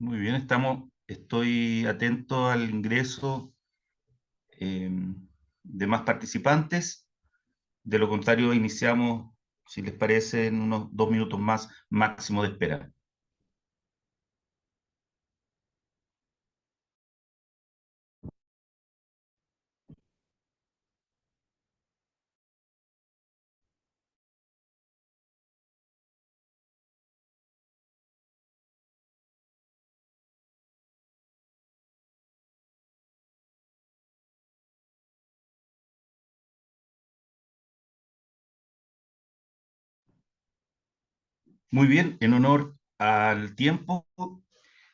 Muy bien, estoy atento al ingreso eh, de más participantes. De lo contrario, iniciamos, si les parece, en unos 2 minutos más máximo de espera. Muy bien, en honor al tiempo,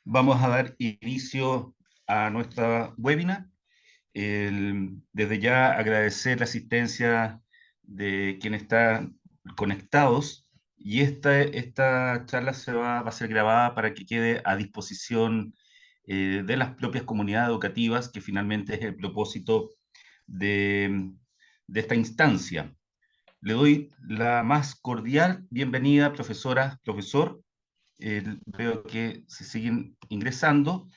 vamos a dar inicio a nuestra webinar. Desde ya agradecer la asistencia de quienes están conectados y esta charla va a ser grabada para que quede a disposición de las propias comunidades educativas, que finalmente es el propósito de, de esta instancia. Le doy la más cordial bienvenida, profesora, profesor. Veo que se siguen ingresando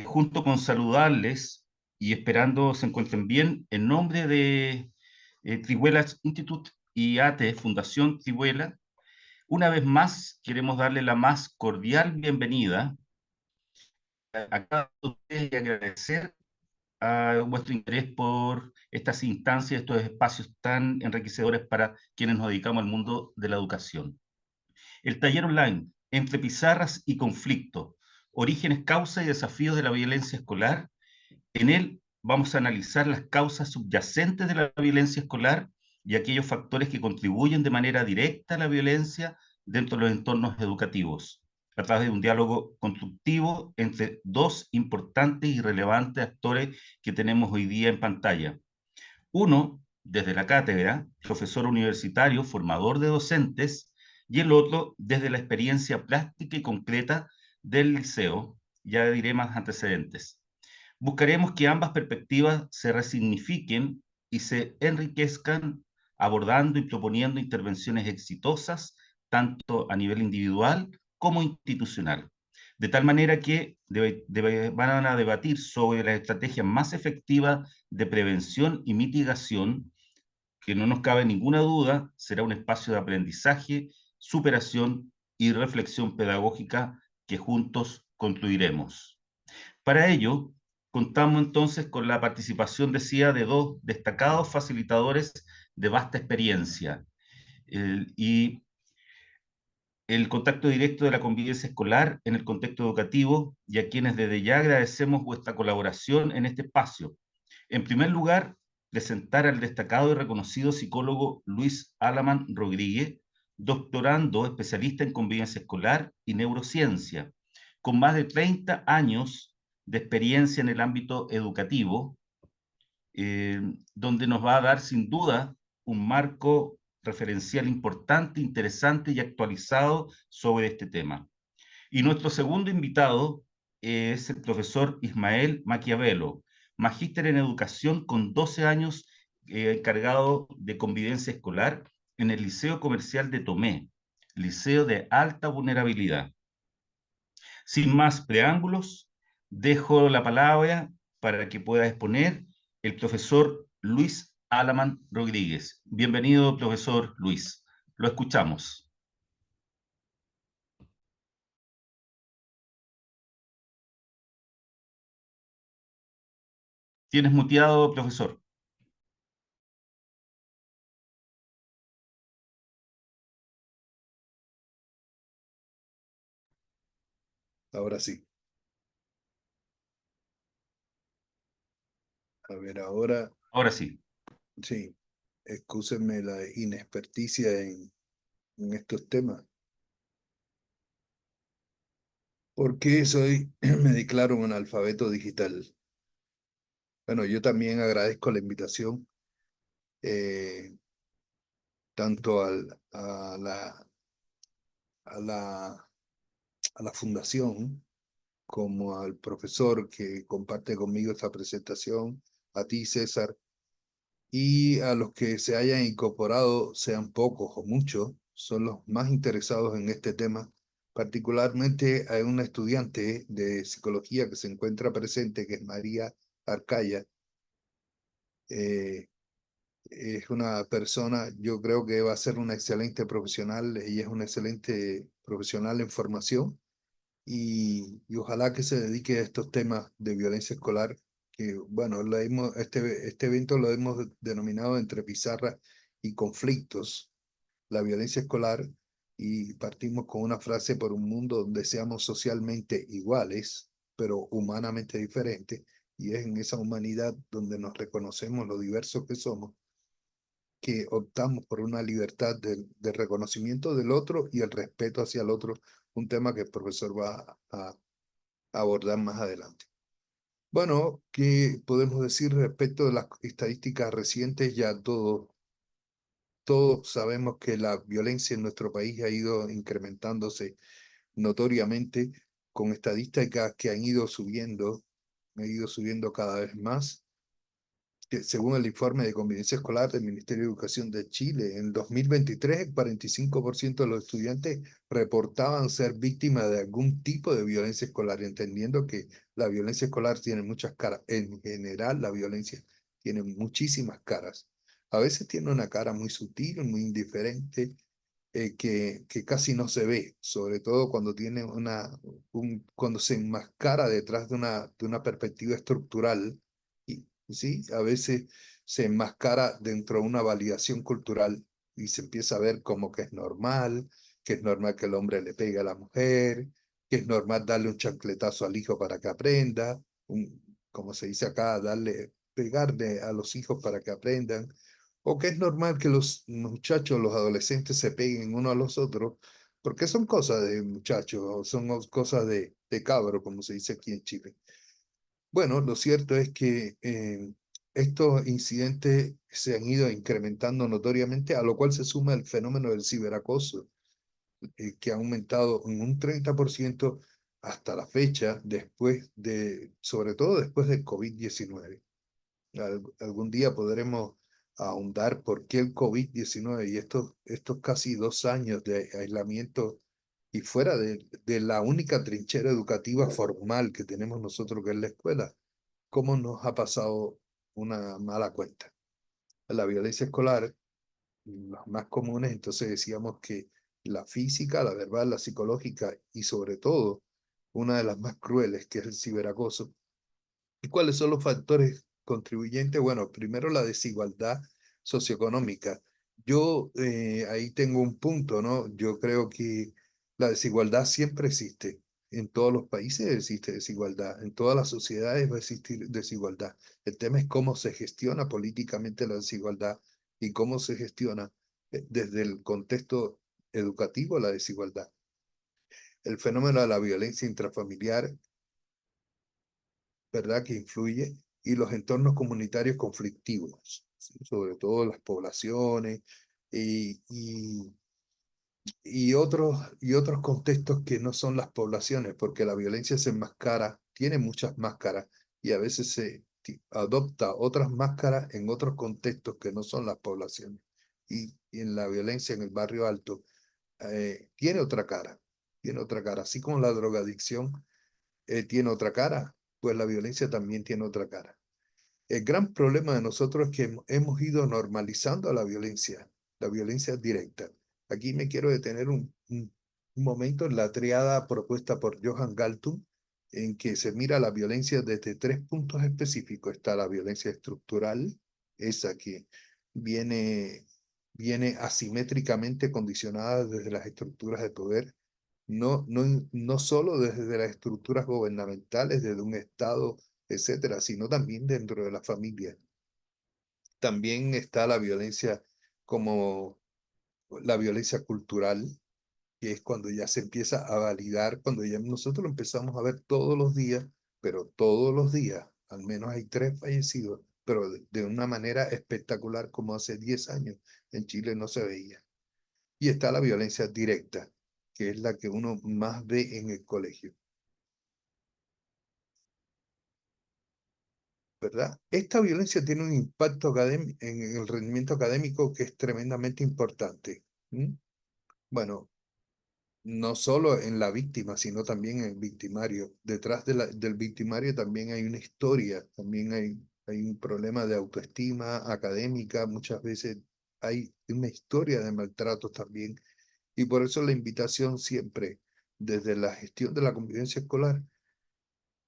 junto con saludarles y esperando se encuentren bien, en nombre de Trihuela Institute y ATE, Fundación Trihuela, una vez más queremos darle la más cordial bienvenida a cada uno de ustedes y agradecer a vuestro interés por estas instancias, estos espacios tan enriquecedores para quienes nos dedicamos al mundo de la educación. El taller online, Entre pizarras y conflicto, orígenes, causas y desafíos de la violencia escolar. En él vamos a analizar las causas subyacentes de la violencia escolar y aquellos factores que contribuyen de manera directa a la violencia dentro de los entornos educativos, a través de un diálogo constructivo entre dos importantes y relevantes actores que tenemos hoy día en pantalla. Uno, desde la cátedra, profesor universitario, formador de docentes, y el otro, desde la experiencia práctica y concreta del liceo. Ya diré más antecedentes. Buscaremos que ambas perspectivas se resignifiquen y se enriquezcan abordando y proponiendo intervenciones exitosas, tanto a nivel individual como institucional. De tal manera que van a debatir sobre las estrategias más efectivas de prevención y mitigación, que no nos cabe ninguna duda, será un espacio de aprendizaje, superación y reflexión pedagógica que juntos construiremos. Para ello, contamos entonces con la participación, decía, de dos destacados facilitadores de vasta experiencia y el contacto directo de la convivencia escolar en el contexto educativo, y a quienes desde ya agradecemos vuestra colaboración en este espacio. En primer lugar, presentar al destacado y reconocido psicólogo Luis Alaman Rodríguez, doctorando especialista en convivencia escolar y neurociencia, con más de 30 años de experiencia en el ámbito educativo, donde nos va a dar sin duda un marco referencial importante, interesante y actualizado sobre este tema. Y nuestro segundo invitado es el profesor Ismael Maquiavelo, magíster en educación con 12 años encargado de convivencia escolar en el Liceo Comercial de Tomé, liceo de alta vulnerabilidad. Sin más preámbulos, dejo la palabra para que pueda exponer el profesor Luis Alaman Rodríguez. Bienvenido, profesor Luis. Lo escuchamos. Tienes muteado, profesor. Ahora sí. A ver, ahora Ahora sí. sí. Excúsenme la inexperticia en estos temas. ¿Por qué me declaro un analfabeto digital? Bueno, yo también agradezco la invitación, eh, tanto a la, a la fundación como al profesor que comparte conmigo esta presentación, a ti, César, y a los que se hayan incorporado, sean pocos o muchos, son los más interesados en este tema. Particularmente hay una estudiante de psicología que se encuentra presente, que es María Arcaya. Eh, es una persona, yo creo que va a ser una excelente profesional. Ella es una excelente profesional en formación y ojalá que se dedique a estos temas de violencia escolar, que bueno, este evento lo hemos denominado entre pizarra y conflictos, la violencia escolar, y partimos con una frase: por un mundo donde seamos socialmente iguales, pero humanamente diferentes, y es en esa humanidad donde nos reconocemos lo diversos que somos, que optamos por una libertad de reconocimiento del otro y el respeto hacia el otro, un tema que el profesor va a abordar más adelante. Bueno, ¿qué podemos decir respecto de las estadísticas recientes? Ya todos sabemos que la violencia en nuestro país ha ido incrementándose notoriamente, con estadísticas que han ido subiendo cada vez más. Que según el informe de convivencia escolar del Ministerio de Educación de Chile, en 2023 el 45% de los estudiantes reportaban ser víctimas de algún tipo de violencia escolar, entendiendo que la violencia escolar tiene muchas caras. En general, la violencia tiene muchísimas caras. A veces tiene una cara muy sutil, muy indiferente, que casi no se ve, sobre todo cuando tiene cuando se enmascara detrás de una perspectiva estructural, y sí, a veces se enmascara dentro de una validación cultural y se empieza a ver como que es normal que el hombre le pegue a la mujer, que es normal darle un chancletazo al hijo para que aprenda, como se dice acá, pegarle a los hijos para que aprendan, o que es normal que los muchachos, los adolescentes se peguen unos a los otros, porque son cosas de muchachos, o son cosas de cabro, como se dice aquí en Chile. Bueno, lo cierto es que estos incidentes se han ido incrementando notoriamente, a lo cual se suma el fenómeno del ciberacoso, que ha aumentado en un 30% hasta la fecha, sobre todo después del COVID-19. Algún día podremos ahondar por qué el COVID-19 y estos casi 2 años de aislamiento y fuera de la única trinchera educativa formal que tenemos nosotros, que es la escuela, cómo nos ha pasado una mala cuenta. La violencia escolar, las más comunes, entonces decíamos que la física, la verbal, la psicológica y sobre todo una de las más crueles, que es el ciberacoso. ¿Y cuáles son los factores contribuyentes? Bueno, primero la desigualdad socioeconómica. Yo ahí tengo un punto, ¿no? Yo creo que la desigualdad siempre existe. En todos los países existe desigualdad, en todas las sociedades va a existir desigualdad. El tema es cómo se gestiona políticamente la desigualdad y cómo se gestiona desde el contexto educativo la desigualdad. El fenómeno de la violencia intrafamiliar, ¿verdad? Que influye, y los entornos comunitarios conflictivos, ¿sí? Sobre todo las poblaciones y, y, y otros contextos que no son las poblaciones, porque la violencia se enmascara, tiene muchas máscaras y a veces adopta otras máscaras en otros contextos que no son las poblaciones. Y en la violencia en el barrio alto tiene otra cara, así como la drogadicción tiene otra cara, pues la violencia también tiene otra cara. El gran problema de nosotros es que hemos ido normalizando la violencia directa. Aquí me quiero detener un momento en la triada propuesta por Johan Galtung, en que se mira la violencia desde 3 puntos específicos. Está la violencia estructural, esa que viene, viene asimétricamente condicionada desde las estructuras de poder, no solo desde las estructuras gubernamentales, desde un Estado, etcétera, sino también dentro de la familia. También está la violencia como la violencia cultural, que es cuando ya se empieza a validar, cuando ya nosotros lo empezamos a ver todos los días, pero todos los días, al menos hay 3 fallecidos, pero de una manera espectacular como hace 10 años en Chile no se veía. Y está la violencia directa, que es la que uno más ve en el colegio, ¿verdad? Esta violencia tiene un impacto en el rendimiento académico que es tremendamente importante. ¿Mm? Bueno, no solo en la víctima, sino también en el victimario. Detrás de del victimario también hay una historia, también hay un problema de autoestima académica, muchas veces hay una historia de maltratos también. Y por eso la invitación siempre, desde la gestión de la convivencia escolar,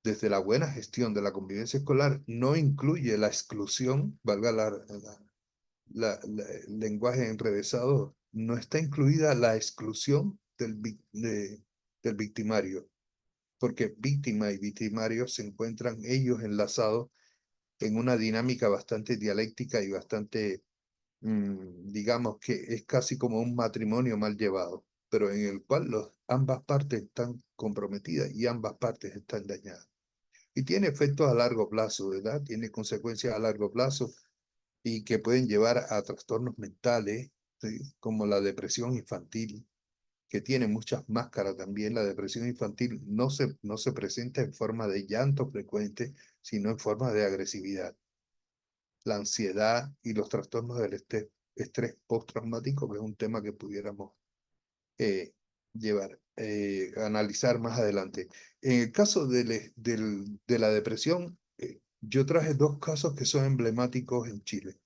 desde la buena gestión de la convivencia escolar, no incluye la exclusión, valga el lenguaje enrevesado, no está incluida la exclusión del victimario, porque víctima y victimario se encuentran ellos enlazados en una dinámica bastante dialéctica y bastante, digamos que es casi como un matrimonio mal llevado, pero en el cual ambas partes están comprometidas y ambas partes están dañadas. Y tiene efectos a largo plazo, ¿verdad? Tiene consecuencias a largo plazo y que pueden llevar a trastornos mentales, ¿sí? Como la depresión infantil, que tiene muchas máscaras también. La depresión infantil no se presenta en forma de llanto frecuente, sino en forma de agresividad. La ansiedad y los trastornos del estrés postraumático, que es un tema que pudiéramos eh, analizar más adelante. En el caso de la depresión, yo traje dos casos que son emblemáticos en Chile.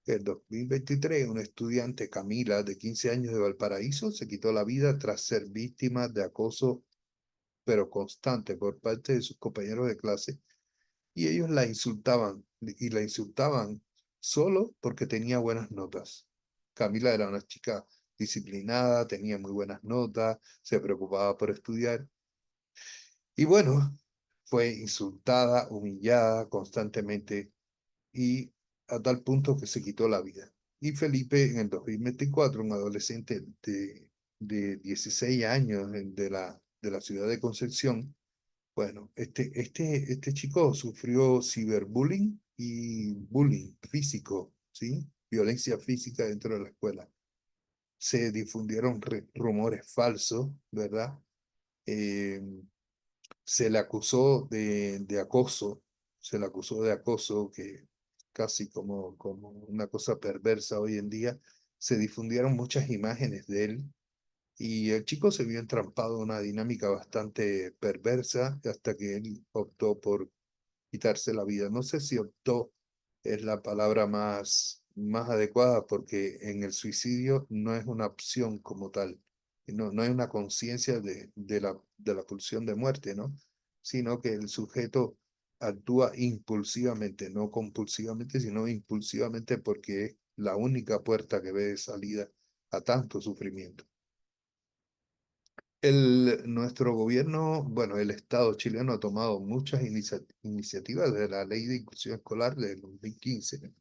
En 2023, una estudiante, Camila, de 15 años de Valparaíso, se quitó la vida tras ser víctima de acoso, pero constante, por parte de sus compañeros de clase, y ellos la insultaban, y la insultaban solo porque tenía buenas notas. Camila era una chica disciplinada, tenía muy buenas notas, se preocupaba por estudiar, y bueno, fue insultada, humillada constantemente y a tal punto que se quitó la vida. Y Felipe en el 2024, un adolescente de 16 años de la ciudad de Concepción, bueno, este chico sufrió ciberbullying y bullying físico, ¿sí? Violencia física dentro de la escuela. Se difundieron rumores falsos, ¿verdad? Eh, Se le acusó de acoso, se le acusó de acoso, que casi como una cosa perversa hoy en día. Se difundieron muchas imágenes de él y el chico se vio entrampado en una dinámica bastante perversa hasta que él optó por quitarse la vida. No sé si optó es la palabra más adecuada porque en el suicidio no es una opción como tal. No hay una conciencia de la pulsión de muerte, ¿no? Sino que el sujeto actúa impulsivamente, no compulsivamente, sino impulsivamente porque es la única puerta que ve de salida a tanto sufrimiento. Nuestro gobierno, bueno, el Estado chileno ha tomado muchas iniciativas de la Ley de Inclusión Escolar del 2015,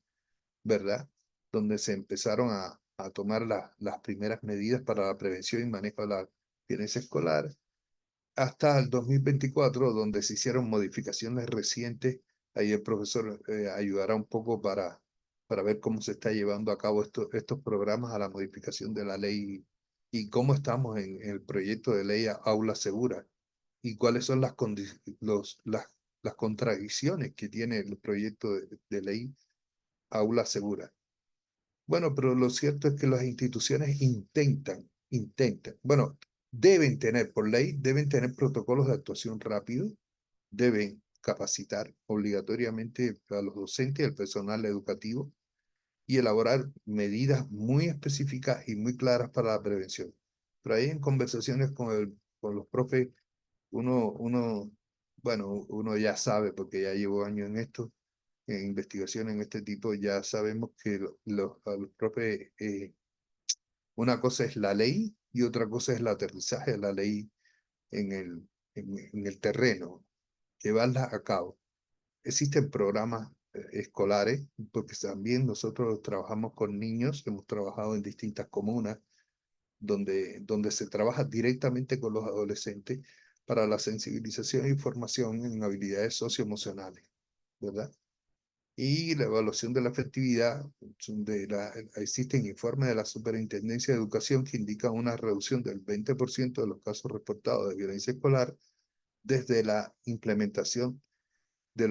¿verdad? Donde se empezaron a tomar las primeras medidas para la prevención y manejo de la violencia escolar, hasta el 2024, donde se hicieron modificaciones recientes. Ahí el profesor ayudará un poco para ver cómo se está llevando a cabo estos programas a la modificación de la ley y cómo estamos en el proyecto de ley Aula Segura y cuáles son las contradicciones que tiene el proyecto de ley Aula Segura. Bueno, pero lo cierto es que las instituciones bueno, deben tener, por ley, deben tener protocolos de actuación rápido, deben capacitar obligatoriamente a los docentes y al personal educativo y elaborar medidas muy específicas y muy claras para la prevención. Pero ahí en conversaciones con los profes, uno, bueno, uno ya sabe, porque ya llevo años en esto, en investigación en este tipo, ya sabemos que a los profes, una cosa es la ley y otra cosa es el aterrizaje de la ley en en el terreno, llevarla a cabo. Existen programas escolares, porque también nosotros trabajamos con niños, hemos trabajado en distintas comunas, donde se trabaja directamente con los adolescentes para la sensibilización y formación en habilidades socioemocionales, ¿verdad? Y la evaluación de la efectividad, existen informes de la Superintendencia de Educación que indican una reducción del 20% de los casos reportados de violencia escolar desde la implementación de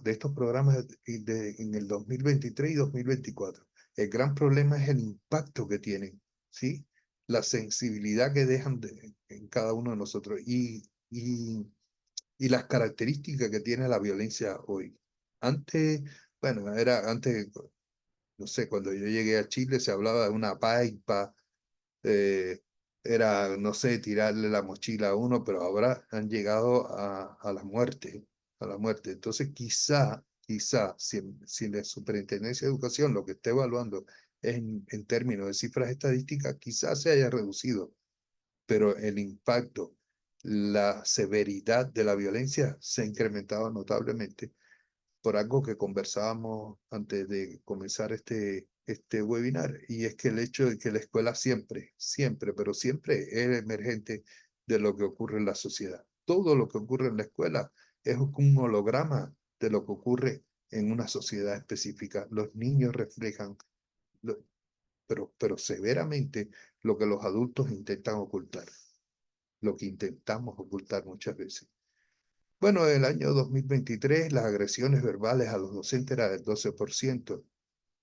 estos programas en el 2023 y 2024. El gran problema es el impacto que tienen, ¿sí? la sensibilidad que dejan en cada uno de nosotros y las características que tiene la violencia hoy. Antes, bueno, antes, no sé, cuando yo llegué a Chile se hablaba de una paipa, eh, era, no sé, tirarle la mochila a uno, pero ahora han llegado a la muerte, a la muerte. Entonces, quizá, si la Superintendencia de Educación lo que esté evaluando es en términos de cifras estadísticas, quizás se haya reducido, pero el impacto, la severidad de la violencia se ha incrementado notablemente por algo que conversábamos antes de comenzar este webinar, y es que el hecho de que la escuela siempre, pero siempre es emergente de lo que ocurre en la sociedad. Todo lo que ocurre en la escuela es un holograma de lo que ocurre en una sociedad específica. Los niños reflejan, pero severamente, lo que los adultos intentan ocultar, lo que intentamos ocultar muchas veces. Bueno, en el año 2023 las agresiones verbales a los docentes eran del 12%.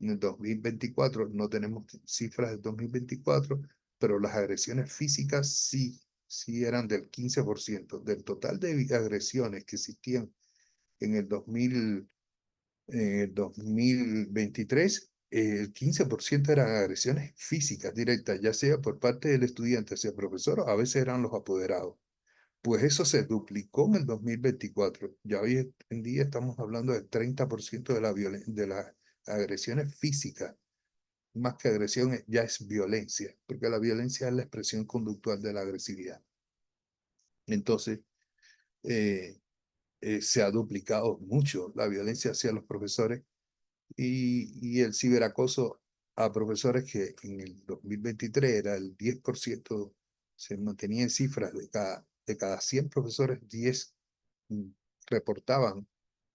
En el 2024 no tenemos cifras del 2024, pero las agresiones físicas sí eran del 15%. Del total de agresiones que existían en el 2023, el 15% eran agresiones físicas directas, ya sea por parte del estudiante hacia el profesor o a veces eran los apoderados. Pues eso se duplicó en el 2024. Ya hoy en día estamos hablando del 30% de las agresiones físicas. Más que agresión, ya es violencia, porque la violencia es la expresión conductual de la agresividad. Entonces, eh, se ha duplicado mucho la violencia hacia los profesores y el ciberacoso a profesores, que en el 2023 era el 10%, se mantenía en cifras de cada 100 profesores, 10 mm, reportaban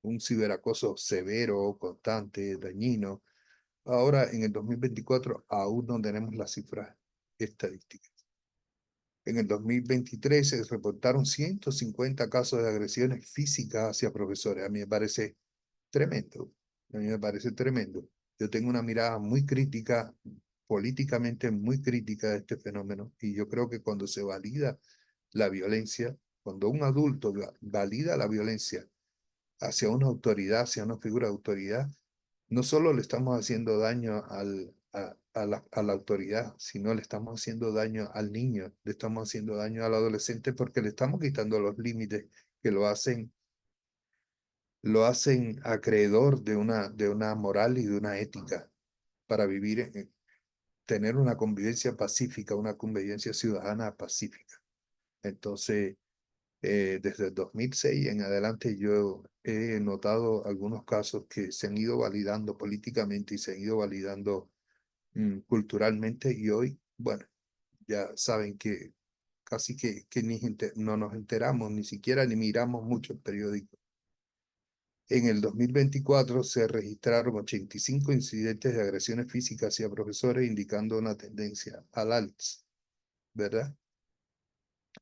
un ciberacoso severo, constante, dañino. Ahora, en el 2024, aún no tenemos las cifras estadísticas. En el 2023 se reportaron 150 casos de agresiones físicas hacia profesores. A mí me parece tremendo. A mí me parece tremendo. Yo tengo una mirada muy crítica, políticamente muy crítica de este fenómeno, y yo creo que cuando se valida la violencia, cuando un adulto valida la violencia hacia una autoridad, hacia una figura de autoridad, no solo le estamos haciendo daño a la autoridad, sino le estamos haciendo daño al niño, le estamos haciendo daño al adolescente, porque le estamos quitando los límites que lo hacen acreedor de una moral y de una ética para vivir, tener una convivencia pacífica, una convivencia ciudadana pacífica. Entonces, desde el 2006 en adelante yo he notado algunos casos que se han ido validando políticamente y se han ido validando culturalmente, y hoy, bueno, ya saben que casi que no nos enteramos, ni siquiera ni miramos mucho el periódico. En el 2024 se registraron 85 incidentes de agresiones físicas hacia profesores, indicando una tendencia al alza, ¿verdad?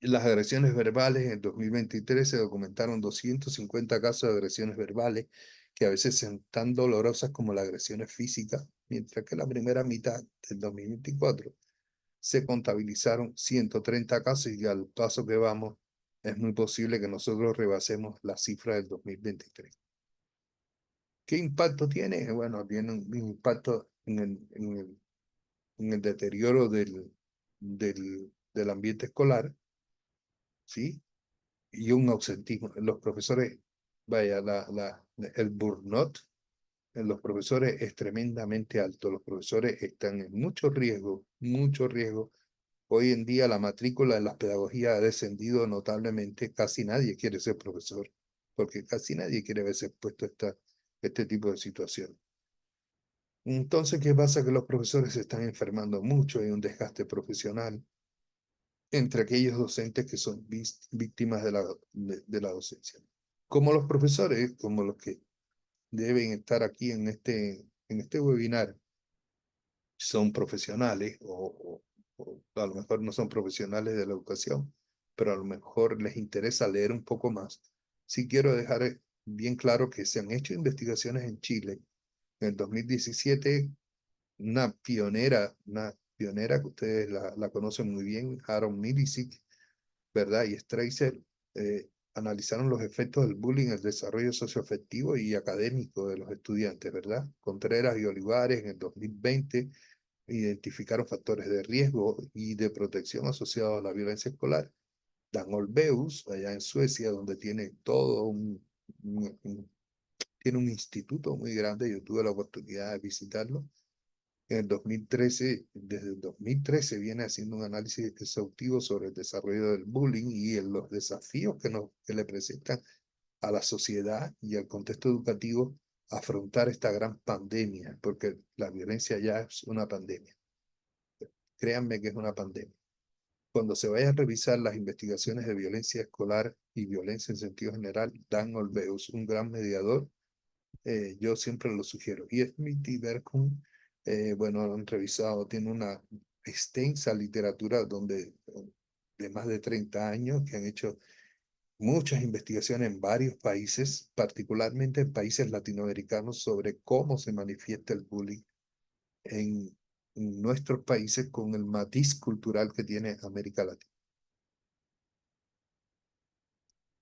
Las agresiones verbales, en 2023 se documentaron 250 casos de agresiones verbales, que a veces son tan dolorosas como las agresiones físicas, mientras que la primera mitad del 2024 se contabilizaron 130 casos, y al paso que vamos, es muy posible que nosotros rebasemos la cifra del 2023. ¿Qué impacto tiene? Bueno, tiene un impacto en el deterioro del ambiente escolar, ¿sí? Y un ausentismo. Los profesores, vaya, el burnout en los profesores es tremendamente alto. Los profesores están en mucho riesgo, mucho riesgo. Hoy en día la matrícula en las pedagogías ha descendido notablemente. Casi nadie quiere ser profesor, porque casi nadie quiere verse expuesto a este tipo de situaciones. Entonces, ¿qué pasa? Que los profesores se están enfermando mucho, hay un desgaste profesional entre aquellos docentes que son víctimas de la docencia. Como los profesores, como los que deben estar aquí en este webinar, son profesionales o a lo mejor no son profesionales de la educación, pero a lo mejor les interesa leer un poco más. Sí quiero dejar bien claro que se han hecho investigaciones en Chile. En el 2017, una pionera, que ustedes la conocen muy bien, Aaron Milicic, ¿verdad? Y Streiser, analizaron los efectos del bullying en el desarrollo socioafectivo y académico de los estudiantes, ¿verdad? Contreras y Olivares en el 2020 identificaron factores de riesgo y de protección asociados a la violencia escolar. Dan Olveus, allá en Suecia, donde tiene todo tiene un instituto muy grande, yo tuve la oportunidad de visitarlo. En el 2013, desde el 2013 viene haciendo un análisis exhaustivo sobre el desarrollo del bullying y los desafíos que le presentan a la sociedad y al contexto educativo afrontar esta gran pandemia, porque la violencia ya es una pandemia. Créanme que es una pandemia. Cuando se vayan a revisar las investigaciones de violencia escolar y violencia en sentido general, Dan Olveus, un gran mediador, yo siempre lo sugiero. Y Smith y Berkun, bueno, lo han revisado, tiene una extensa literatura de más de 30 años que han hecho muchas investigaciones en varios países, particularmente en países latinoamericanos, sobre cómo se manifiesta el bullying en nuestros países con el matiz cultural que tiene América Latina.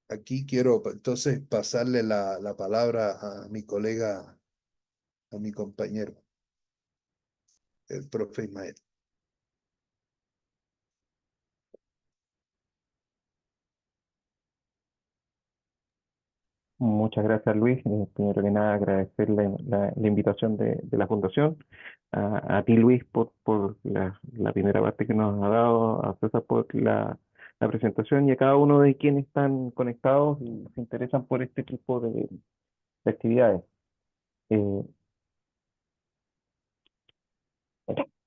Aquí quiero entonces pasarle la palabra a mi colega, a mi compañero, el profe Ismael. Muchas gracias, Luis. Primero que nada, agradecer la invitación de la Fundación. A ti, Luis, por la primera parte que nos ha dado, a César por la presentación y a cada uno de quienes están conectados y se interesan por este tipo de actividades. Eh,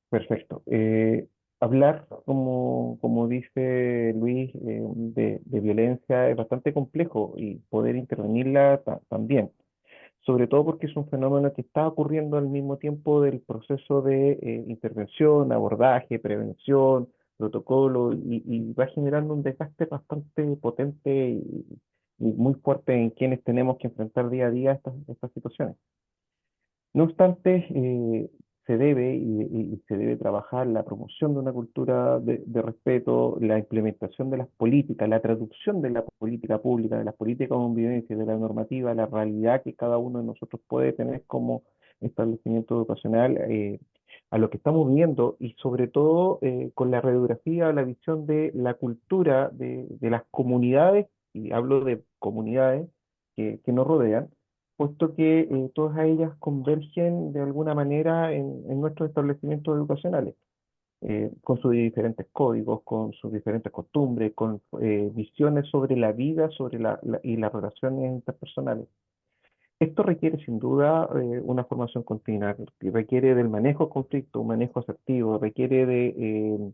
Perfecto. Hablar, como dice Luis, de violencia es bastante complejo y poder intervenirla también, sobre todo porque es un fenómeno que está ocurriendo al mismo tiempo del proceso de intervención, abordaje, prevención, protocolo, y va generando un desgaste bastante potente y muy fuerte en quienes tenemos que enfrentar día a día estas situaciones. No obstante, se debe y se debe trabajar la promoción de una cultura de respeto, la implementación de las políticas, la traducción de la política pública, de las políticas de convivencia, de la normativa, la realidad que cada uno de nosotros puede tener como establecimiento educacional a lo que estamos viendo y sobre todo con la radiografía, la visión de la cultura de las comunidades, y hablo de comunidades que nos rodean, puesto que todas ellas convergen de alguna manera en nuestros establecimientos educacionales, con sus diferentes códigos, con sus diferentes costumbres, con visiones sobre la vida y las relaciones interpersonales. Esto requiere sin duda una formación continua, requiere del manejo de conflicto, un manejo asertivo, requiere de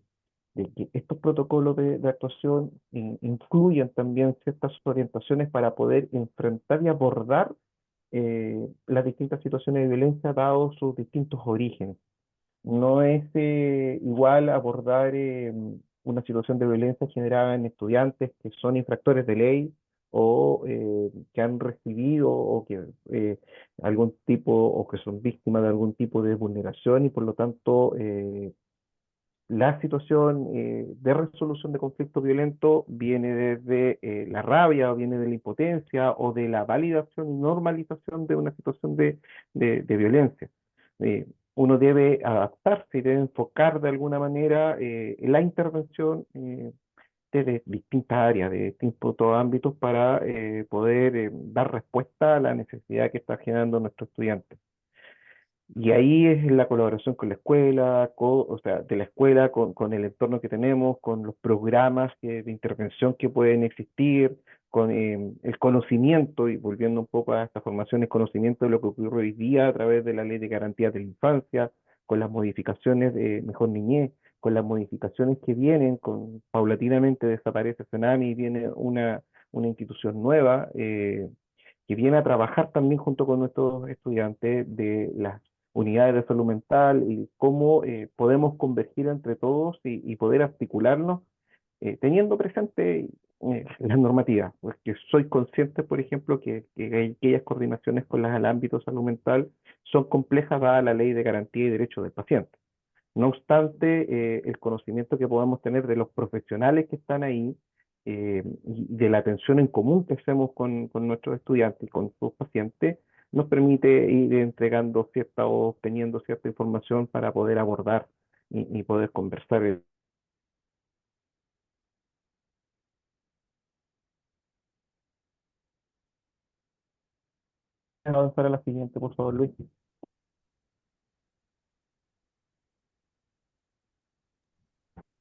que estos protocolos de actuación incluyan también ciertas orientaciones para poder enfrentar y abordar las distintas situaciones de violencia dados sus distintos orígenes. No es igual abordar una situación de violencia generada en estudiantes que son infractores de ley o que han recibido o que algún tipo o que son víctimas de algún tipo de vulneración y por lo tanto la situación de resolución de conflicto violento viene desde la rabia, o viene de la impotencia, o de la validación y normalización de una situación de violencia. Uno debe adaptarse y debe enfocar de alguna manera la intervención desde distintas áreas, de distintos ámbitos, para poder dar respuesta a la necesidad que está generando nuestro estudiante. Y ahí es la colaboración con la escuela, o sea, de la escuela con el entorno que tenemos, con los programas de intervención que pueden existir, con el conocimiento, y volviendo un poco a esta formación, el conocimiento de lo que ocurre hoy día a través de la Ley de Garantías de la Infancia, con las modificaciones de Mejor Niñez, con las modificaciones que vienen, paulatinamente desaparece Senami y viene una institución nueva, que viene a trabajar también junto con nuestros estudiantes de las unidades de salud mental y cómo podemos convergir entre todos y poder articularnos teniendo presente las normativas, porque soy consciente, por ejemplo, que aquellas coordinaciones con las al ámbito salud mental son complejas dada la ley de garantía y derechos del paciente. No obstante, el conocimiento que podamos tener de los profesionales que están ahí, y de la atención en común que hacemos con nuestros estudiantes y con sus pacientes, nos permite ir entregando cierta o obteniendo cierta información para poder abordar y poder conversar. Avanzar a la siguiente, por favor, Luis.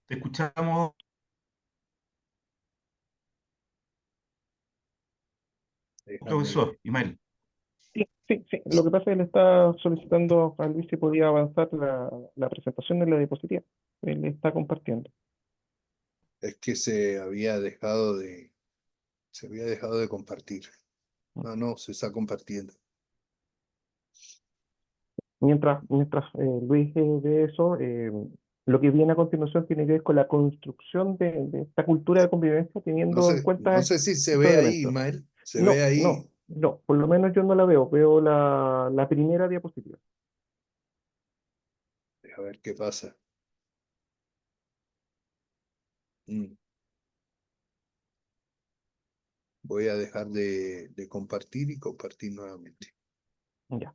Te escuchamos, Déjame, profesor Ismael. Sí, sí, sí. Lo que pasa es que le está solicitando a Luis si podía avanzar la presentación de la diapositiva. Él está compartiendo. es que se había dejado de compartir. No, no, se está compartiendo. Mientras Luis ve eso, lo que viene a continuación tiene que ver con la construcción de esta cultura de convivencia teniendo en No cuenta sé si se estos ve ahí, elementos. Ismael. Se ve No, ahí. no, no, por lo menos yo no la veo, veo la primera diapositiva. A ver qué pasa. Mm, Voy a dejar de compartir y compartir nuevamente. Ya.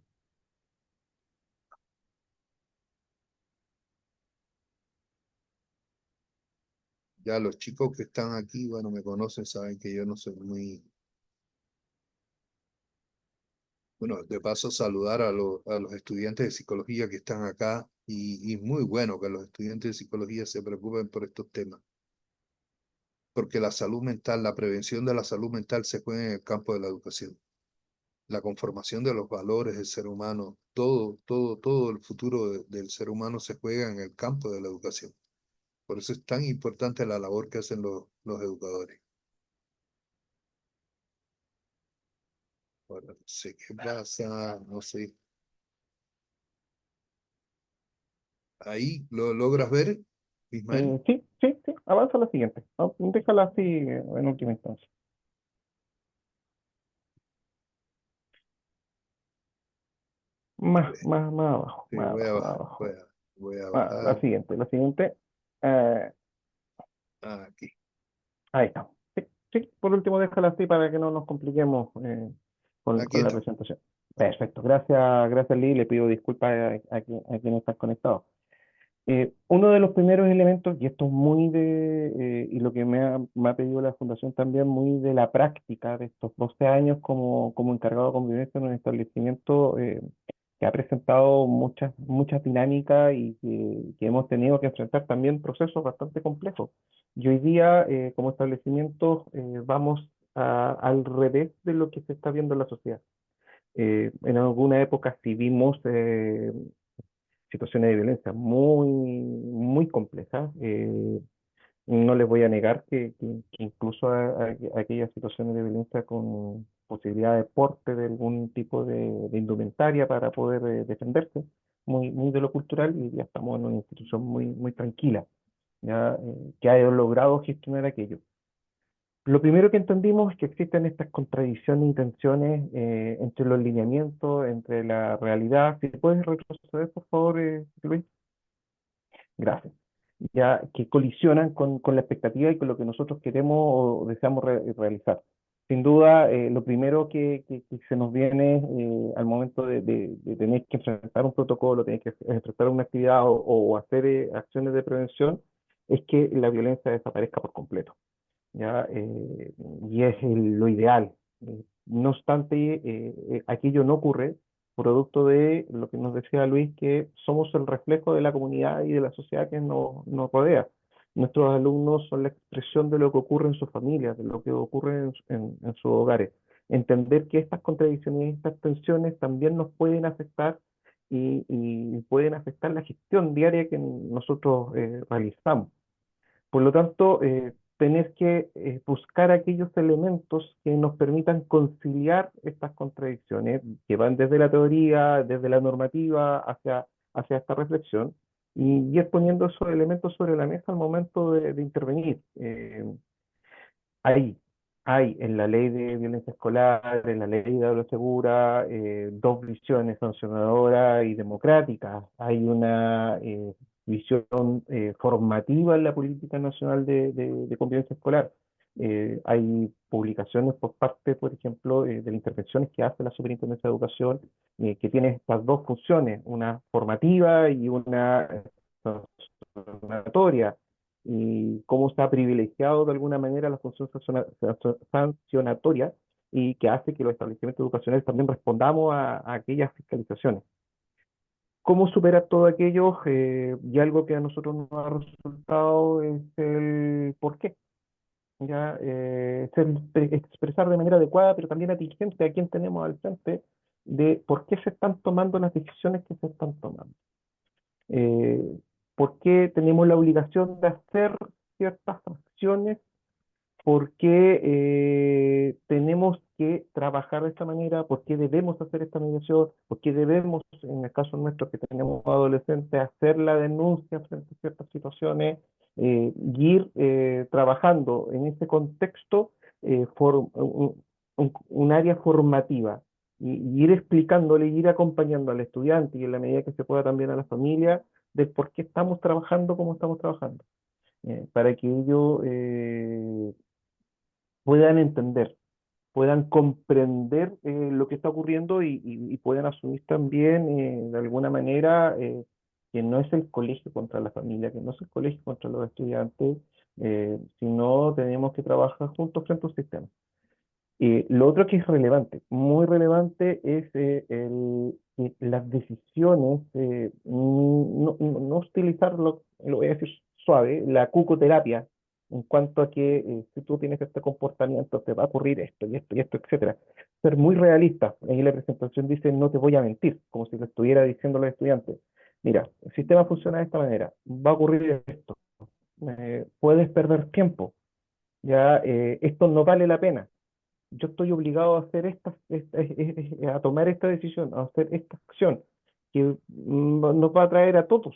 Ya los chicos que están aquí, bueno, me conocen, saben que yo no soy muy... Bueno, de paso saludar a los estudiantes de psicología que están acá y muy bueno que los estudiantes de psicología se preocupen por estos temas, porque la salud mental, la prevención de la salud mental se juega en el campo de la educación. La conformación de los valores del ser humano, todo el futuro del ser humano se juega en el campo de la educación. Por eso es tan importante la labor que hacen los educadores. Ahora, no sé qué pasa, no sé. Ahí lo logras ver, Ismael. Sí, sí, sí, avanza a la siguiente. No, déjala así en última instancia. A ver, Más abajo, sí, voy a más bajar, abajo. voy a La bajar. siguiente, la siguiente. eh, Aquí, Ahí está. Sí, sí, por último, déjala así para que no nos compliquemos aquí con la está. presentación. Perfecto. Gracias, Lee. Le pido disculpas a quienes están conectados. Uno de los primeros elementos, y esto es muy y lo que me ha pedido la Fundación también, muy de la práctica de estos 12 años como encargado de convivencia en un establecimiento que ha presentado muchas dinámicas y que hemos tenido que enfrentar también procesos bastante complejos. Y hoy día, como establecimiento, vamos al revés de lo que se está viendo en la sociedad. En alguna época sí vimos situaciones de violencia muy complejas. No les voy a negar que incluso aquellas situaciones de violencia con posibilidad de porte de algún tipo de indumentaria para poder defenderse, muy de lo cultural, y ya estamos en una institución muy tranquila, ya, que ha logrado gestionar aquello. Lo primero que entendimos es que existen estas contradicciones y tensiones entre los lineamientos, entre la realidad. Si puedes retroceder, por favor, Luis. Gracias. Ya que colisionan con la expectativa y con lo que nosotros queremos o deseamos realizar. Sin duda, lo primero que se nos viene al momento de tener que enfrentar un protocolo, tener que enfrentar una actividad o hacer acciones de prevención, es que la violencia desaparezca por completo. ¿Ya? Y es lo ideal. No obstante, aquello no ocurre, producto de lo que nos decía Luis, que somos el reflejo de la comunidad y de la sociedad que nos rodea. Nuestros alumnos son la expresión de lo que ocurre en sus familias, de lo que ocurre en sus hogares. Entender que estas contradicciones y estas tensiones también nos pueden afectar y pueden afectar la gestión diaria que nosotros realizamos. Por lo tanto, tener que buscar aquellos elementos que nos permitan conciliar estas contradicciones, que van desde la teoría, desde la normativa, hacia esta reflexión, y ir poniendo esos elementos sobre la mesa al momento de intervenir. Hay, hay en la ley de violencia escolar, en la ley de aula segura, dos visiones sancionadoras y democráticas. Hay una visión formativa en la política nacional de convivencia escolar. Hay publicaciones por parte, por ejemplo, de las intervenciones que hace la Superintendencia de Educación, que tiene estas dos funciones, una formativa y una sancionatoria, y cómo se ha privilegiado de alguna manera la función sancionatoria y que hace que los establecimientos educacionales también respondamos a aquellas fiscalizaciones. ¿Cómo superar todo aquello? Y algo que a nosotros nos ha resultado es el por qué. Ya, expresar de manera adecuada, pero también atingente a quien tenemos al frente, de por qué se están tomando las decisiones que se están tomando. Eh, ¿Por qué tenemos la obligación de hacer ciertas acciones? ¿Por qué tenemos que trabajar de esta manera? ¿Por qué debemos hacer esta mediación? ¿Por qué debemos, en el caso nuestro que tenemos adolescentes, hacer la denuncia frente a ciertas situaciones y ir trabajando en ese contexto un área formativa y ir explicándole, ir acompañando al estudiante y en la medida que se pueda también a la familia de por qué estamos trabajando como estamos trabajando? Para que ellos puedan entender, puedan comprender lo que está ocurriendo y puedan asumir también de alguna manera que no es el colegio contra la familia, que no es el colegio contra los estudiantes, sino tenemos que trabajar juntos frente a un sistema. Lo otro que es relevante, muy relevante, es que las decisiones, no utilizarlo, lo voy a decir suave, la cucoterapia, en cuanto a que si tú tienes este comportamiento te va a ocurrir esto y esto y esto, etcétera. Ser muy realista. Ahí la presentación dice no te voy a mentir, como si lo estuviera diciendo a los estudiantes. Mira, el sistema funciona de esta manera, va a ocurrir esto, puedes perder tiempo, ya esto no vale la pena, yo estoy obligado a hacer a tomar esta decisión, a hacer esta acción, que nos va a traer a todos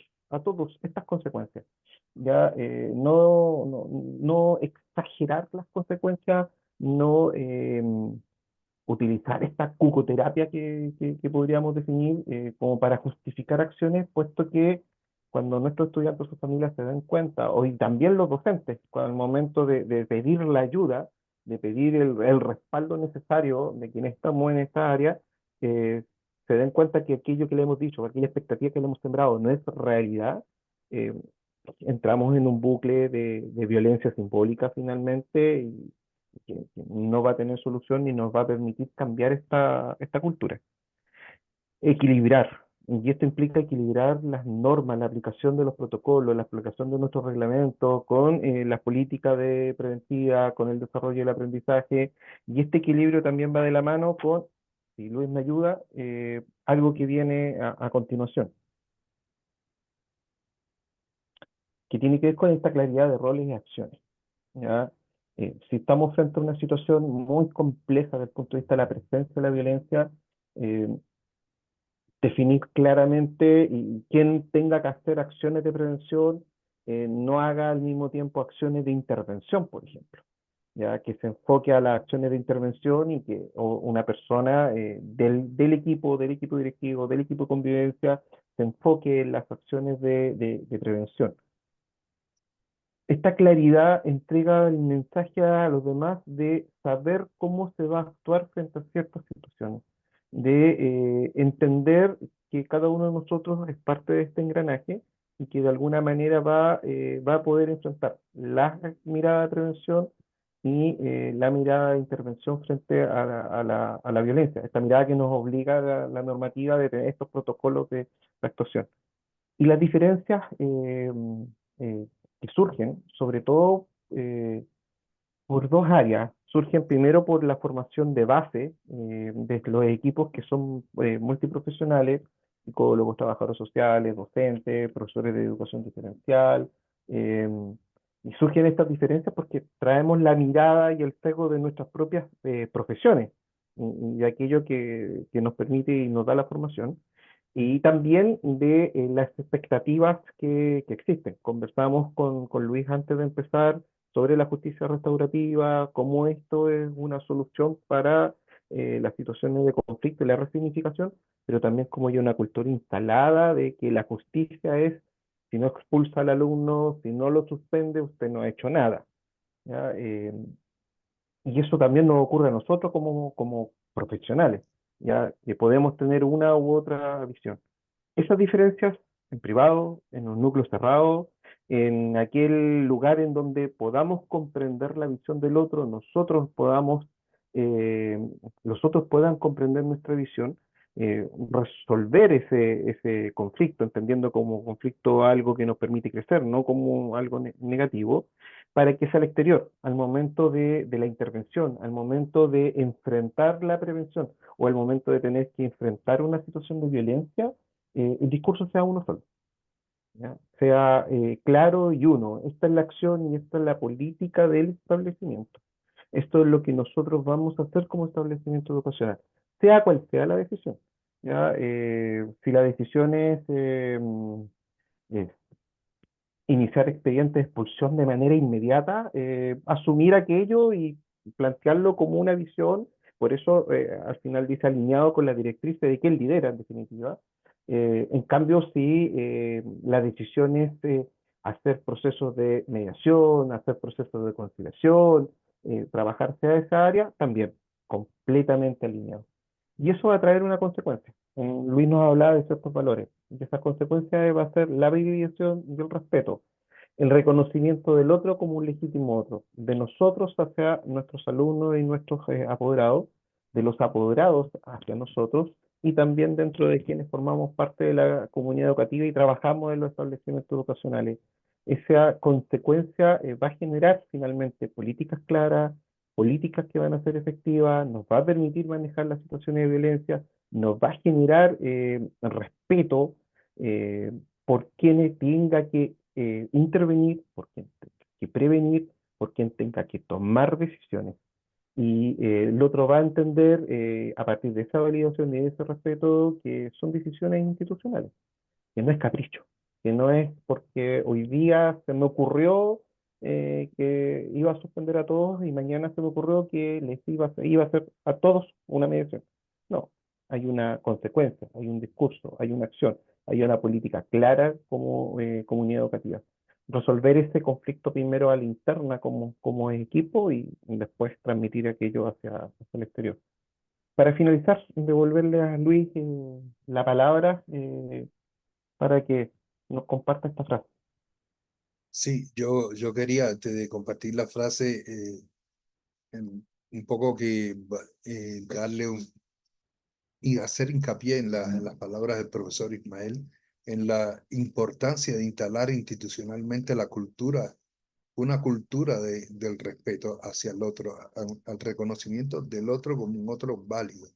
estas consecuencias. Ya no exagerar las consecuencias, no utilizar esta cucoterapia que podríamos definir como para justificar acciones, puesto que cuando nuestros estudiantes o sus familias se den cuenta, o y también los docentes, cuando al momento de pedir la ayuda, de pedir el respaldo necesario de quienes estamos en esta área, eh, se den cuenta que aquello que le hemos dicho, aquella expectativa que le hemos sembrado no es realidad, eh, entramos en un bucle de violencia simbólica finalmente y que no va a tener solución ni nos va a permitir cambiar esta cultura. Equilibrar. Y esto implica equilibrar las normas, la aplicación de los protocolos, la aplicación de nuestros reglamentos con las políticas de preventiva, con el desarrollo del aprendizaje. Y este equilibrio también va de la mano con, si Luis me ayuda, algo que viene a continuación, que tiene que ver con esta claridad de roles y acciones. ¿Ya? Si estamos frente a una situación muy compleja desde el punto de vista de la presencia de la violencia, eh, definir claramente y quien tenga que hacer acciones de prevención, no haga al mismo tiempo acciones de intervención, por ejemplo, ya que se enfoque a las acciones de intervención y que una persona del equipo directivo, del equipo de convivencia, se enfoque en las acciones de prevención. Esta claridad entrega el mensaje a los demás de saber cómo se va a actuar frente a ciertas situaciones, de entender que cada uno de nosotros es parte de este engranaje y que de alguna manera va a poder enfrentar la mirada de prevención y la mirada de intervención frente a la violencia, esta mirada que nos obliga la normativa de tener estos protocolos de actuación. Y las diferencias eh, que surgen, sobre todo por dos áreas. Surgen primero por la formación de base de los equipos que son multiprofesionales, psicólogos, trabajadores sociales, docentes, profesores de educación diferencial. eh, y surgen estas diferencias porque traemos la mirada y el sesgo de nuestras propias profesiones y aquello que nos permite y nos da la formación y también de las expectativas que existen. Conversamos con Luis antes de empezar sobre la justicia restaurativa, cómo esto es una solución para las situaciones de conflicto y la resignificación, pero también como hay una cultura instalada de que la justicia es Si no expulsa al alumno, si no lo suspende, usted no ha hecho nada. ¿Ya? Y eso también nos ocurre a nosotros como profesionales, ya que podemos tener una u otra visión. Esas diferencias en privado, en un núcleo cerrado, en aquel lugar en donde podamos comprender la visión del otro, eh, los otros puedan comprender nuestra visión, resolver ese conflicto, entendiendo como conflicto algo que nos permite crecer, no como algo negativo, para que sea al exterior, al momento de la intervención, al momento de enfrentar la prevención o al momento de tener que enfrentar una situación de violencia, el discurso sea uno solo, ¿ya? Sea claro y uno. Esta es la acción y esta es la política del establecimiento. Esto es lo que nosotros vamos a hacer como establecimiento educacional, sea cual sea la decisión. ¿Ya? Si la decisión es iniciar expedientes de expulsión de manera inmediata, asumir aquello y plantearlo como una visión, por eso al final dice alineado con la directriz de que él lidera en definitiva. En cambio, si la decisión es hacer procesos de mediación, hacer procesos de conciliación, trabajarse a esa área, también completamente alineado. Y eso va a traer una consecuencia. Luis nos hablaba de ciertos valores, y esa consecuencia va a ser la validación y el respeto, el reconocimiento del otro como un legítimo otro, de nosotros hacia nuestros alumnos y nuestros apoderados, de los apoderados hacia nosotros, y también dentro de quienes formamos parte de la comunidad educativa y trabajamos en los establecimientos educacionales. Esa consecuencia va a generar finalmente políticas claras, políticas que van a ser efectivas, nos va a permitir manejar las situaciones de violencia, nos va a generar respeto por quienes tenga que intervenir, por quien tenga que prevenir, por quien tenga que tomar decisiones. Y el otro va a entender, a partir de esa validación y de ese respeto, que son decisiones institucionales, que no es capricho, que no es porque hoy día se me ocurrió que iba a suspender a todos y mañana se me ocurrió que iba a hacer a todos una mediación. No, hay una consecuencia, hay un discurso, hay una acción, hay una política clara como comunidad educativa. Resolver ese conflicto primero a la interna como equipo y después transmitir aquello hacia el exterior. Para finalizar, devolverle a Luis la palabra para que nos comparta esta frase. Sí, yo quería, antes de compartir la frase, un poco que darle y hacer hincapié en las palabras del profesor Ismael, en la importancia de instalar institucionalmente la cultura, una cultura del respeto hacia el otro, al reconocimiento del otro como un otro válido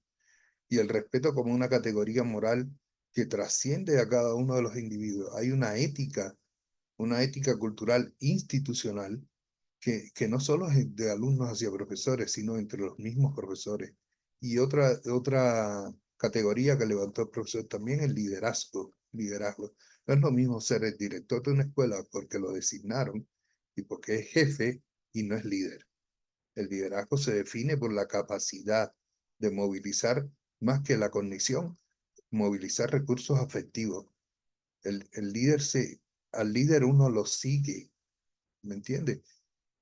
y el respeto como una categoría moral que trasciende a cada uno de los individuos. Hay una ética cultural institucional que no solo es de alumnos hacia profesores, sino entre los mismos profesores. Y otra categoría que levantó el profesor también es liderazgo. Liderazgo. No es lo mismo ser el director de una escuela porque lo designaron y porque es jefe y no es líder. El liderazgo se define por la capacidad de movilizar más que la cognición, movilizar recursos afectivos. El líder al líder uno lo sigue, ¿me entiende?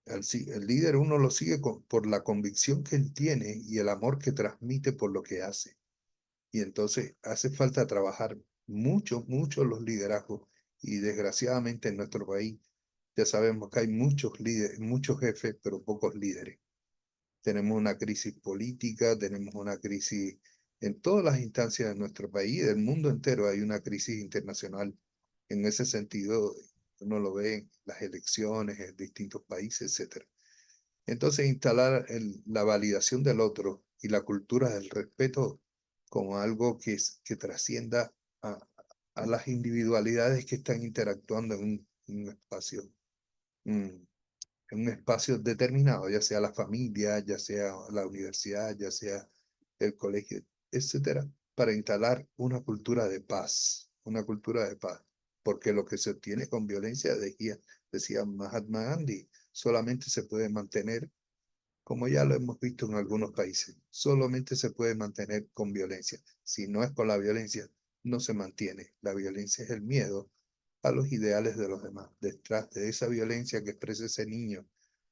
El líder uno lo sigue por la convicción que él tiene y el amor que transmite por lo que hace. Y entonces hace falta trabajar mucho los liderazgos. Y desgraciadamente en nuestro país ya sabemos que hay muchos líderes, muchos jefes, pero pocos líderes. Tenemos una crisis política, tenemos una crisis en todas las instancias de nuestro país, del mundo entero hay una crisis internacional. En ese sentido, uno lo ve en las elecciones en distintos países, etcétera. Entonces, instalar la validación del otro y la cultura del respeto como algo que trascienda a las individualidades que están interactuando en un espacio, mm, en un espacio determinado, ya sea la familia, ya sea la universidad, ya sea el colegio, etcétera, para instalar una cultura de paz, porque lo que se obtiene con violencia, decía Mahatma Gandhi, solamente se puede mantener, como ya lo hemos visto en algunos países, solamente se puede mantener con violencia. Si no es con la violencia, no se mantiene. La violencia es el miedo a los ideales de los demás. Detrás de esa violencia que expresa ese niño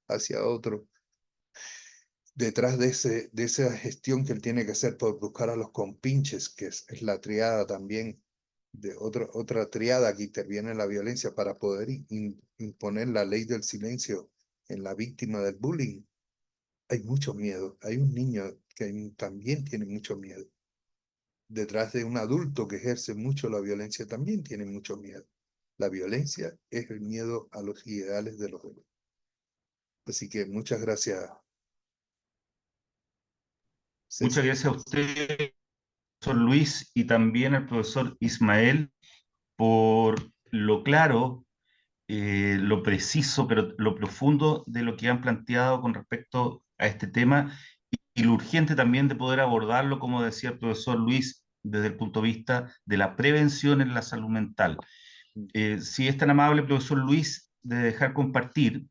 hacia otro, detrás de esa gestión que él tiene que hacer por buscar a los compinches, que es la triada también, de otra triada que interviene en la violencia para poder imponer la ley del silencio en la víctima del bullying. Hay mucho miedo. Hay un niño que también tiene mucho miedo. Detrás de un adulto que ejerce mucho la violencia también tiene mucho miedo. La violencia es el miedo a los ideales de los demás. Así que muchas gracias, Muchas César. gracias a usted, profesor Luis, y también al profesor Ismael por lo claro, lo preciso, pero lo profundo de lo que han planteado con respecto a este tema y lo urgente también de poder abordarlo, como decía el profesor Luis, desde el punto de vista de la prevención en la salud mental. Si es tan amable, profesor Luis, de dejar compartir,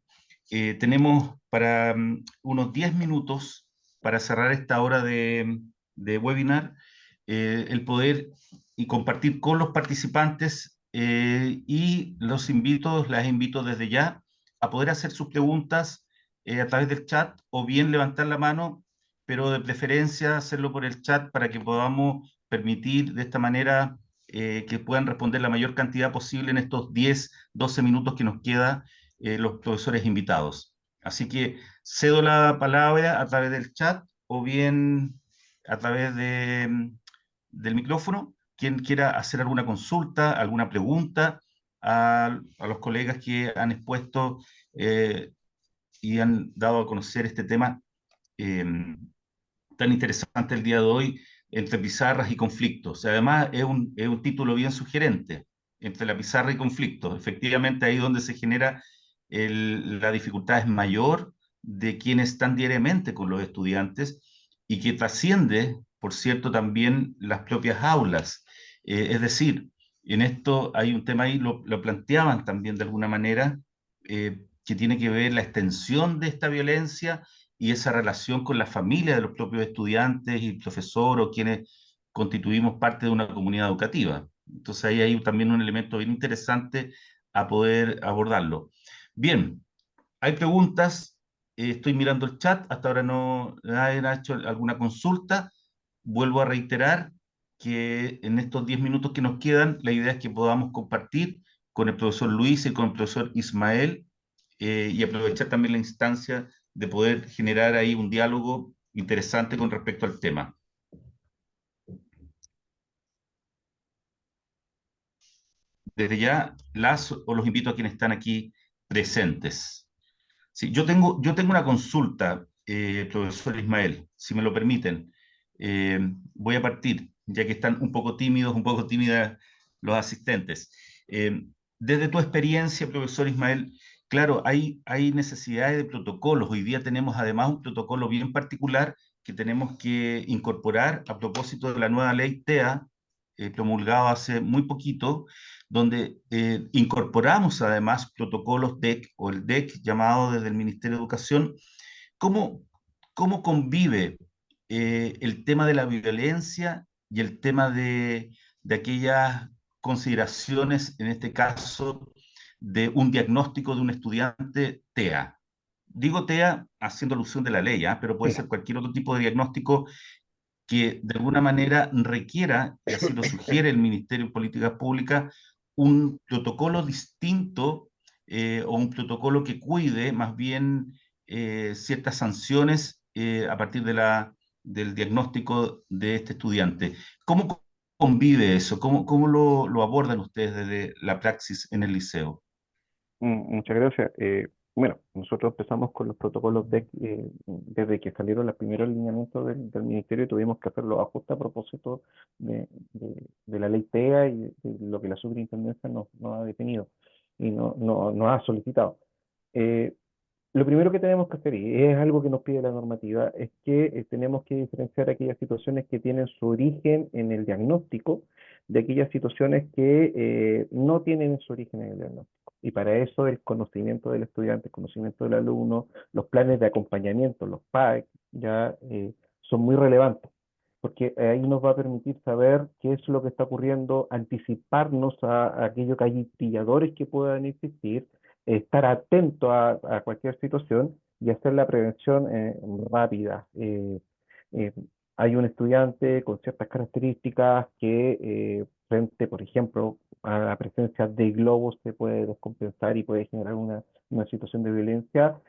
tenemos para unos 10 minutos para cerrar esta hora de webinar, el poder y compartir con los participantes y las invito desde ya a poder hacer sus preguntas a través del chat o bien levantar la mano, pero de preferencia hacerlo por el chat para que podamos permitir de esta manera que puedan responder la mayor cantidad posible en estos 10, 12 minutos que nos queda los profesores invitados. Así que cedo la palabra a través del chat o bien a través del micrófono. Quien quiera hacer alguna consulta, alguna pregunta a los colegas que han expuesto y han dado a conocer este tema eh, tan interesante el día de hoy, entre pizarras y conflictos. Además, es un título bien sugerente, entre la pizarra y conflictos. Efectivamente, ahí donde se genera la dificultad es mayor de quienes están diariamente con los estudiantes y que trasciende, por cierto, también las propias aulas. Es decir, en esto hay un tema ahí, lo planteaban también de alguna manera, que tiene que ver la extensión de esta violencia y esa relación con la familia de los propios estudiantes y profesor o quienes constituimos parte de una comunidad educativa. Entonces ahí hay también un elemento bien interesante a poder abordarlo. Bien, hay preguntas, estoy mirando el chat, hasta ahora no nadie ha hecho alguna consulta. Vuelvo a reiterar que en estos 10 minutos que nos quedan, la idea es que podamos compartir con el profesor Luis y con el profesor Ismael y aprovechar también la instancia de poder generar ahí un diálogo interesante con respecto al tema. Desde ya, las o los invito a quienes están aquí presentes. Sí, yo tengo una consulta, profesor Ismael, si me lo permiten. Voy a partir, ya que están un poco tímidos, un poco tímidas los asistentes. Eh, Desde tu experiencia, profesor Ismael, claro, hay necesidades de protocolos. Hoy día tenemos además un protocolo bien particular que tenemos que incorporar a propósito de la nueva ley TEA, promulgada hace muy poquito, donde incorporamos además protocolos DEC o el DEC llamado desde el Ministerio de Educación. ¿Cómo, cómo convive el tema de la violencia y el tema de aquellas consideraciones, en este caso, de un diagnóstico de un estudiante TEA? Digo TEA haciendo alusión de la ley, pero puede Sí. ser cualquier otro tipo de diagnóstico que de alguna manera requiera, y así lo sugiere el Ministerio de Políticas Públicas, un protocolo distinto o un protocolo que cuide más bien ciertas sanciones a partir del diagnóstico de este estudiante. ¿Cómo convive eso? ¿Cómo lo abordan ustedes desde la praxis en el liceo? Muchas gracias. Bueno, nosotros empezamos con los protocolos desde que salieron los primeros lineamientos del ministerio y tuvimos que hacer los ajustes a propósito de la ley TEA y de lo que la superintendencia nos ha definido y nos ha solicitado. Eh, lo primero que tenemos que hacer, y es algo que nos pide la normativa, es que tenemos que diferenciar aquellas situaciones que tienen su origen en el diagnóstico de aquellas situaciones que no tienen su origen en el diagnóstico. Y para eso el conocimiento del estudiante, el conocimiento del alumno, los planes de acompañamiento, los PAEC, ya son muy relevantes. porque ahí nos va a permitir saber qué es lo que está ocurriendo, anticiparnos a aquello que hay pilladores que puedan existir, estar atento a cualquier situación y hacer la prevención rápida. Eh, Hay un estudiante con ciertas características que frente, por ejemplo, a la presencia de globos se puede descompensar y puede generar una situación de violencia,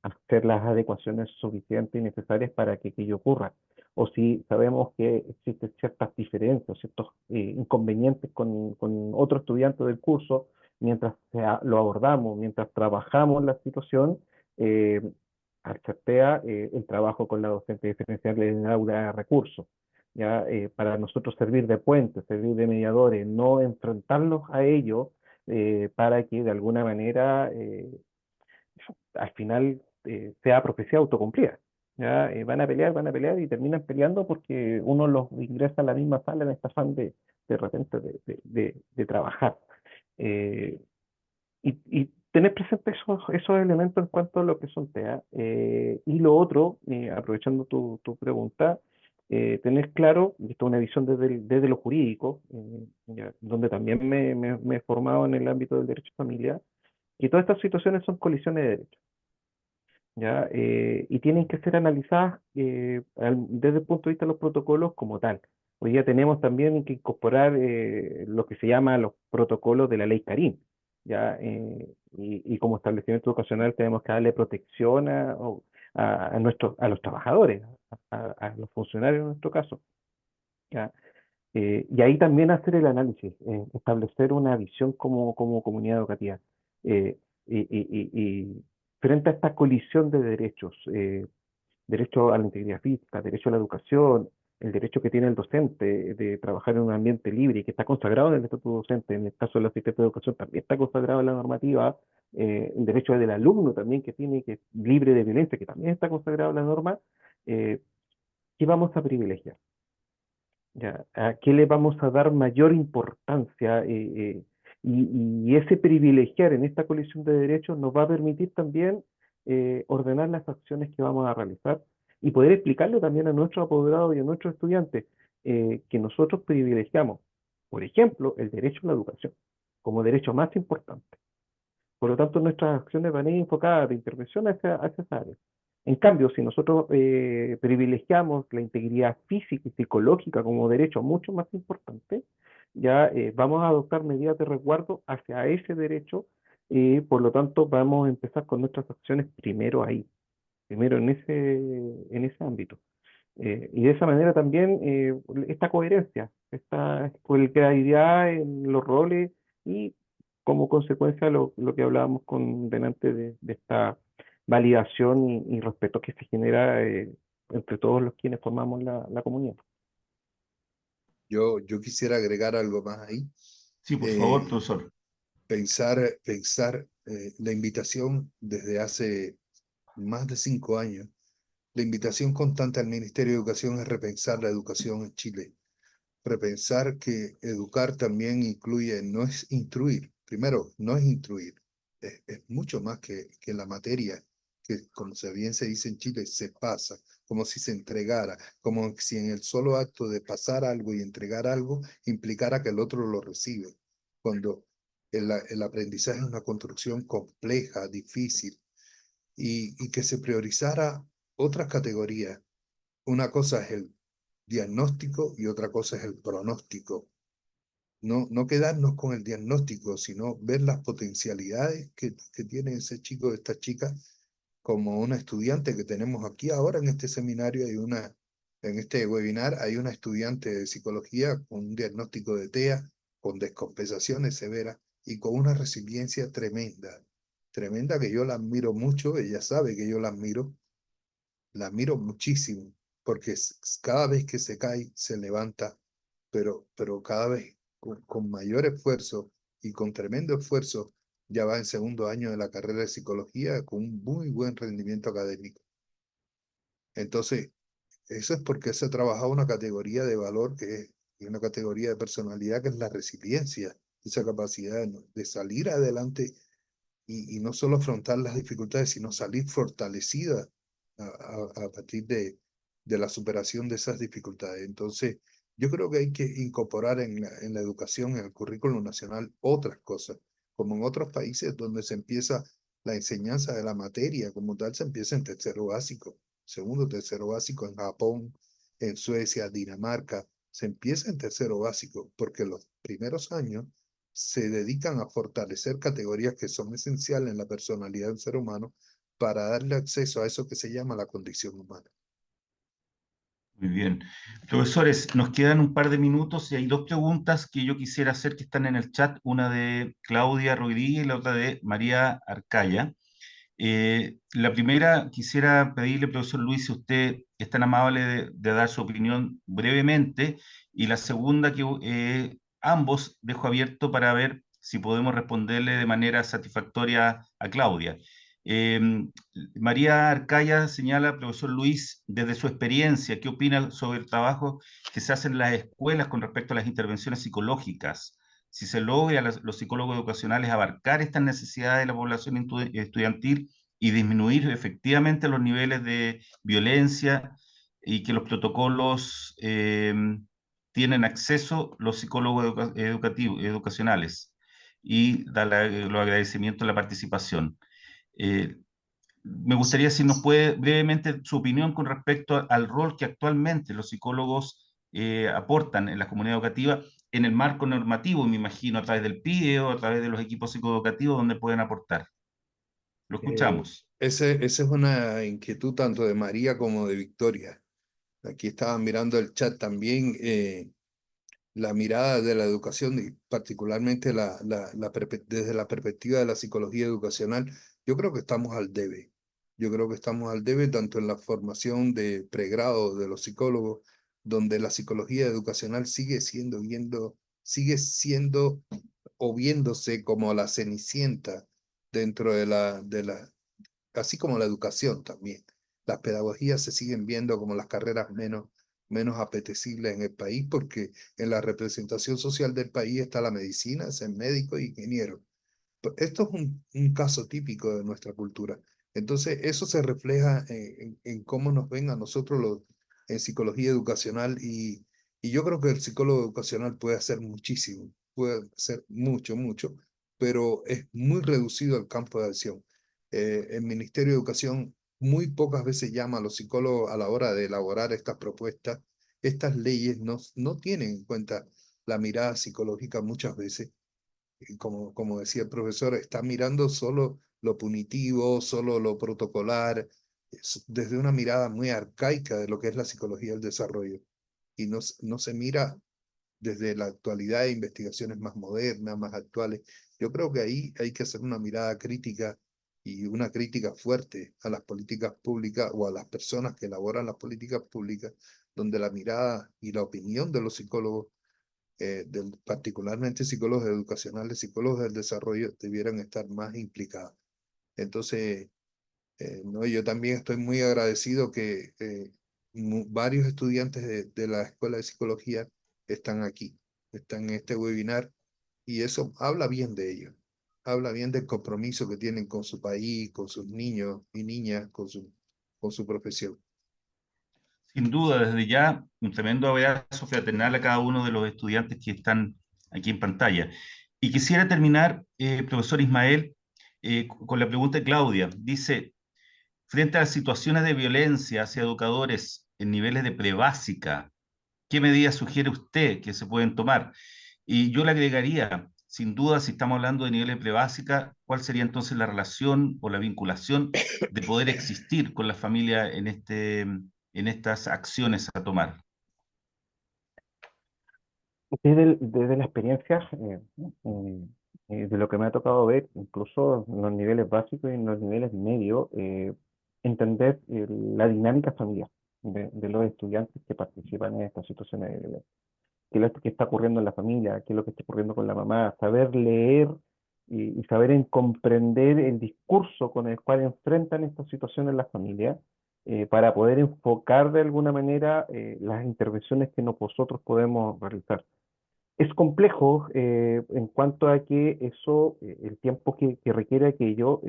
hacer las adecuaciones suficientes y necesarias para que aquello ocurra. O si sabemos que existen ciertas diferencias, ciertos inconvenientes con otro estudiante del curso, mientras lo abordamos, mientras trabajamos la situación, eh, acertea el trabajo con la docente diferencial en el aula de recursos. ¿Ya? Para nosotros servir de puente, servir de mediadores, no enfrentarlos a ellos para que de alguna manera al final sea profecía autocumplida. ¿Ya? Van a pelear y terminan peleando porque uno los ingresa a la misma sala en esta afán de repente de trabajar. Eh, y tener presente esos elementos en cuanto a lo que son TEA. Y lo otro, aprovechando tu pregunta, tener claro, y esto es una visión desde lo jurídico, donde también me he formado en el ámbito del derecho de familia, que todas estas situaciones son colisiones de derechos. ¿Ya? Y tienen que ser analizadas desde el punto de vista de los protocolos como tal. Hoy día tenemos también que incorporar lo que se llama los protocolos de la ley Carín, ¿ya? Y como establecimiento educacional tenemos que darle protección a los trabajadores, a los funcionarios en nuestro caso, ¿ya? Y ahí también hacer el análisis, establecer una visión como comunidad educativa. Eh, y frente a esta colisión de derechos, derecho a la integridad física, derecho a la educación, el derecho que tiene el docente de trabajar en un ambiente libre y que está consagrado en el estatuto docente, en el caso del asistente de educación también está consagrado en la normativa, el derecho del alumno también que tiene que es libre de violencia, que también está consagrado en la norma, ¿qué vamos a privilegiar? ¿Ya? ¿A qué le vamos a dar mayor importancia? Y ese privilegiar en esta colisión de derechos nos va a permitir también ordenar las acciones que vamos a realizar y poder explicarle también a nuestros apoderados y a nuestros estudiantes que nosotros privilegiamos, por ejemplo, el derecho a la educación como derecho más importante. Por lo tanto, nuestras acciones van a ir enfocadas de intervención hacia esa área. En cambio, si nosotros privilegiamos la integridad física y psicológica como derecho mucho más importante, ya vamos a adoptar medidas de resguardo hacia ese derecho y por lo tanto vamos a empezar con nuestras acciones primero ahí, primero en ese ámbito. Y de esa manera también esta coherencia, esta claridad en los roles y como consecuencia lo que hablábamos delante de esta validación y respeto que se genera entre todos los quienes formamos la comunidad. Yo quisiera agregar algo más ahí. Sí, por favor, Eh, profesor. pensar la invitación desde hace más de 5 años. La invitación constante al Ministerio de Educación es repensar la educación en Chile. Repensar que educar también incluye, no es instruir. Primero, no es instruir. Es mucho más que la materia que, como bien se dice en Chile, se pasa, como si se entregara, como si en el solo acto de pasar algo y entregar algo implicara que el otro lo recibe. Cuando el aprendizaje es una construcción compleja, difícil, y que se priorizara otras categorías. Una cosa es el diagnóstico y otra cosa es el pronóstico. No quedarnos con el diagnóstico, sino ver las potencialidades que tiene ese chico, esta chica, como una estudiante que tenemos aquí ahora en este seminario, en este webinar, hay una estudiante de psicología con un diagnóstico de TEA, con descompensaciones severas y con una resiliencia tremenda, tremenda que yo la admiro mucho, ella sabe que yo la admiro muchísimo, porque cada vez que se cae, se levanta, pero cada vez con mayor esfuerzo y con tremendo esfuerzo, ya va en segundo año de la carrera de psicología con un muy buen rendimiento académico. Entonces, eso es porque se ha trabajado una categoría de valor y una categoría de personalidad que es la resiliencia, esa capacidad de salir adelante y no solo afrontar las dificultades, sino salir fortalecida a partir de la superación de esas dificultades. Entonces, yo creo que hay que incorporar en la educación, en el currículo nacional, otras cosas, como en otros países donde se empieza la enseñanza de la materia como tal, se empieza en tercero básico, segundo, tercero básico, en Japón, en Suecia, Dinamarca, se empieza en tercero básico, porque los primeros años se dedican a fortalecer categorías que son esenciales en la personalidad del ser humano para darle acceso a eso que se llama la condición humana. Muy bien. Profesores, nos quedan un par de minutos y hay dos preguntas que yo quisiera hacer que están en el chat, una de Claudia Rodríguez y la otra de María Arcaya. La primera, quisiera pedirle, profesor Luis, si usted es tan amable de dar su opinión brevemente, y la segunda, que ambos dejo abierto para ver si podemos responderle de manera satisfactoria a Claudia. Eh, María Arcaya señala, profesor Luis, desde su experiencia, ¿qué opina sobre el trabajo que se hace en las escuelas con respecto a las intervenciones psicológicas? Si se logra los psicólogos educacionales abarcar estas necesidades de la población estudiantil y disminuir efectivamente los niveles de violencia, y que los protocolos tienen acceso los psicólogos educacionales, y dar los agradecimientos a la participación. Eh, Me gustaría si nos puede brevemente su opinión con respecto al rol que actualmente los psicólogos aportan en la comunidad educativa en el marco normativo, me imagino, a través del PIE o a través de los equipos psicoeducativos donde pueden aportar. Lo escuchamos. Esa es una inquietud tanto de María como de Victoria. Aquí estaban mirando el chat también, la mirada de la educación y particularmente desde la perspectiva de la psicología educacional. Yo creo que estamos al debe. Yo creo que estamos al debe tanto en la formación de pregrado de los psicólogos, donde la psicología educacional sigue siendo o viéndose como la cenicienta dentro así como la educación también. Las pedagogías se siguen viendo como las carreras menos apetecibles en el país, porque en la representación social del país está la medicina, es el médico e ingeniero. Esto es un caso típico de nuestra cultura. Entonces, eso se refleja en cómo nos ven a nosotros en psicología educacional, y yo creo que el psicólogo educacional puede hacer muchísimo, puede hacer mucho, mucho, pero es muy reducido el campo de acción. El Ministerio de Educación muy pocas veces llama a los psicólogos a la hora de elaborar estas propuestas. Estas leyes no tienen en cuenta la mirada psicológica muchas veces. Y como decía el profesor, está mirando solo lo punitivo, solo lo protocolar, desde una mirada muy arcaica de lo que es la psicología del desarrollo. Y no se mira desde la actualidad de investigaciones más modernas, más actuales. Yo creo que ahí hay que hacer una mirada crítica y una crítica fuerte a las políticas públicas o a las personas que elaboran las políticas públicas, donde la mirada y la opinión de los psicólogos, particularmente psicólogos educacionales, psicólogos del desarrollo, debieran estar más implicados. Entonces, no, yo también estoy muy agradecido que varios estudiantes de la Escuela de Psicología están aquí, están en este webinar, y eso habla bien de ellos, habla bien del compromiso que tienen con su país, con sus niños y niñas, con su profesión. Sin duda, desde ya, un tremendo abrazo fraternal a cada uno de los estudiantes que están aquí en pantalla. Y quisiera terminar, profesor Ismael, con la pregunta de Claudia. Dice, frente a las situaciones de violencia hacia educadores en niveles de prebásica, ¿qué medidas sugiere usted que se pueden tomar? Y yo le agregaría, sin duda, si estamos hablando de niveles de prebásica, ¿cuál sería entonces la relación o la vinculación de poder existir con la familia en estas acciones a tomar? Desde la experiencia, de lo que me ha tocado ver, incluso en los niveles básicos y en los niveles medios, entender la dinámica familiar de los estudiantes que participan en estas situaciones de violencia. ¿Qué es lo que está ocurriendo en la familia? ¿Qué es lo que está ocurriendo con la mamá? Saber leer y saber comprender el discurso con el cual enfrentan estas situaciones las familias, para poder enfocar de alguna manera las intervenciones que nosotros podemos realizar. Es complejo en cuanto a que eso, el tiempo que requiere aquello,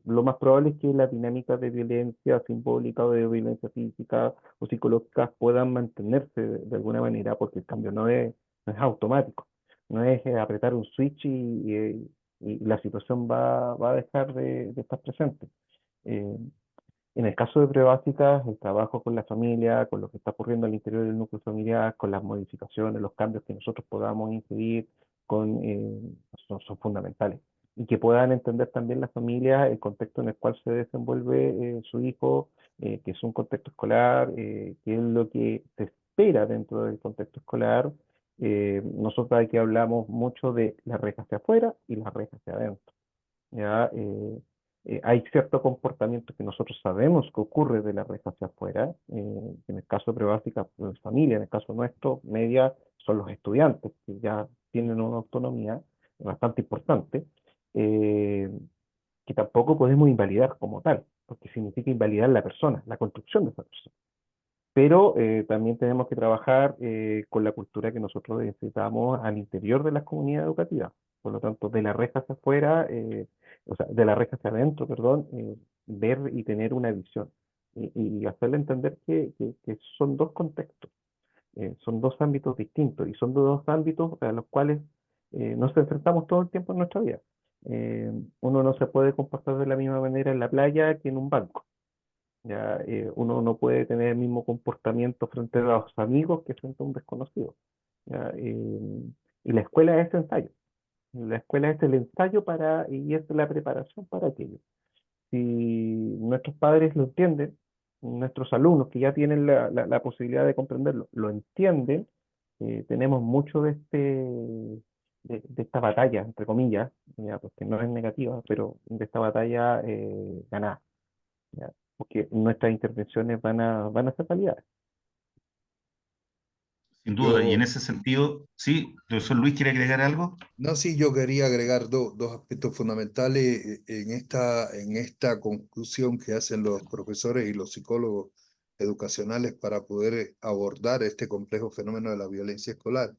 lo más probable es que las dinámicas de violencia simbólica o de violencia física o psicológica puedan mantenerse de alguna manera, porque el cambio no es automático, no es apretar un switch y la situación va a dejar de estar presente. Eh, en el caso de prebásicas, el trabajo con la familia, con lo que está ocurriendo al interior del núcleo familiar, con las modificaciones, los cambios que nosotros podamos incidir, son fundamentales. Y que puedan entender también las familias el contexto en el cual se desenvuelve su hijo, que es un contexto escolar, qué es lo que se espera dentro del contexto escolar. Nosotros aquí hablamos mucho de la reja hacia afuera y la reja hacia adentro. ¿Ya? Hay cierto comportamiento que nosotros sabemos que ocurre de la reja hacia afuera, en el caso de prebásicas, pues, familia, en el caso nuestro, media, son los estudiantes, que ya tienen una autonomía bastante importante, eh, que tampoco podemos invalidar como tal, porque significa invalidar la persona, la construcción de esa persona. Pero también tenemos que trabajar con la cultura que nosotros necesitamos al interior de las comunidades educativas. Por lo tanto, de la reja hacia afuera, o sea, de la reja hacia adentro, perdón, ver y tener una visión. Y hacerle entender que son dos contextos, son dos ámbitos distintos y son dos ámbitos a los cuales nos enfrentamos todo el tiempo en nuestra vida. Uno no se puede comportar de la misma manera en la playa que en un banco. Ya, uno no puede tener el mismo comportamiento frente a los amigos que frente a un desconocido. ¿Ya? Y la escuela es ensayo. La escuela es el ensayo y es la preparación para aquello. Si nuestros padres lo entienden, nuestros alumnos que ya tienen la posibilidad de comprenderlo, lo entienden, tenemos mucho de esta batalla, entre comillas, ya, porque no es negativa, pero de esta batalla ganada. ¿Ya? Porque nuestras intervenciones van a ser validadas. Sin duda, y en Yo, ese sentido, sí, profesor Luis, ¿quiere agregar algo? no, sí, yo quería agregar dos aspectos fundamentales en esta conclusión que hacen los profesores y los psicólogos educacionales para poder abordar este complejo fenómeno de la violencia escolar.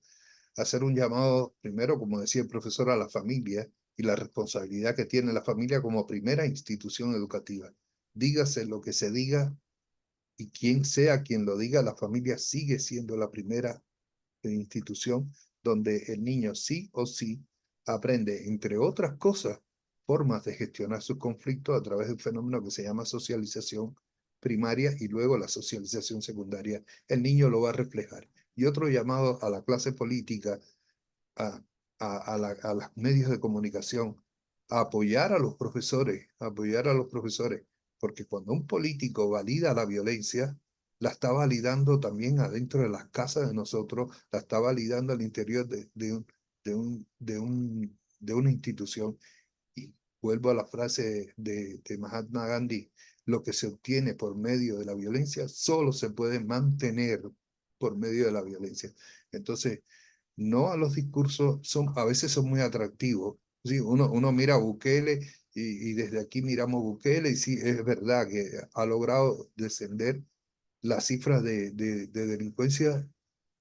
Hacer un llamado, primero, como decía el profesor, a la familia y la responsabilidad que tiene la familia como primera institución educativa. Dígase lo que se diga y quien sea quien lo diga, la familia sigue siendo la primera institución donde el niño sí o sí aprende, entre otras cosas, formas de gestionar sus conflictos a través de un fenómeno que se llama socialización primaria y luego la socialización secundaria. El niño lo va a reflejar. Y otro llamado a la clase política, a, a los medios de comunicación, a apoyar a los profesores, porque cuando un político valida la violencia, la está validando también adentro de las casas de nosotros, la está validando al interior de una institución. Y vuelvo a la frase de Mahatma Gandhi, lo que se obtiene por medio de la violencia solo se puede mantener por medio de la violencia. Entonces, no a los discursos, a veces son muy atractivos. Sí, uno mira a Bukele y desde aquí miramos Bukele y sí, es verdad que ha logrado descender las cifras de delincuencia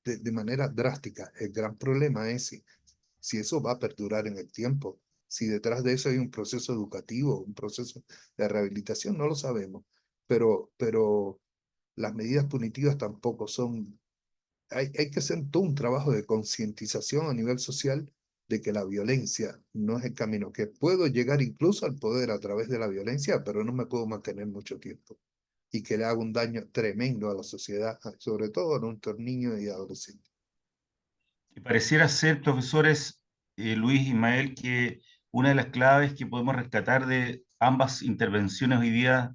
de manera drástica. El gran problema es si eso va a perdurar en el tiempo, si detrás de eso hay un proceso educativo, un proceso de rehabilitación, no lo sabemos. Pero las medidas punitivas tampoco son, hay que hacer todo un trabajo de concientización a nivel social de que la violencia no es el camino, que puedo llegar incluso al poder a través de la violencia, pero no me puedo mantener mucho tiempo y que le haga un daño tremendo a la sociedad, sobre todo a nuestros niños y adolescentes. Y pareciera ser, profesores Luis y Ismael, que una de las claves que podemos rescatar de ambas intervenciones hoy día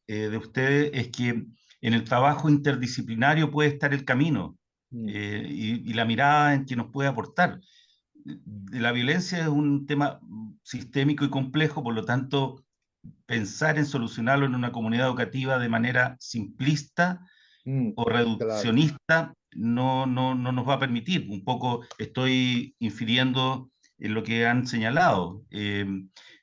de ustedes es que en el trabajo interdisciplinario puede estar el camino Mm, y la mirada en que nos puede aportar. La violencia es un tema sistémico y complejo, por lo tanto, pensar en solucionarlo en una comunidad educativa de manera simplista mm, o claro. reduccionista no nos va a permitir. Un poco estoy infiriendo en lo que han señalado.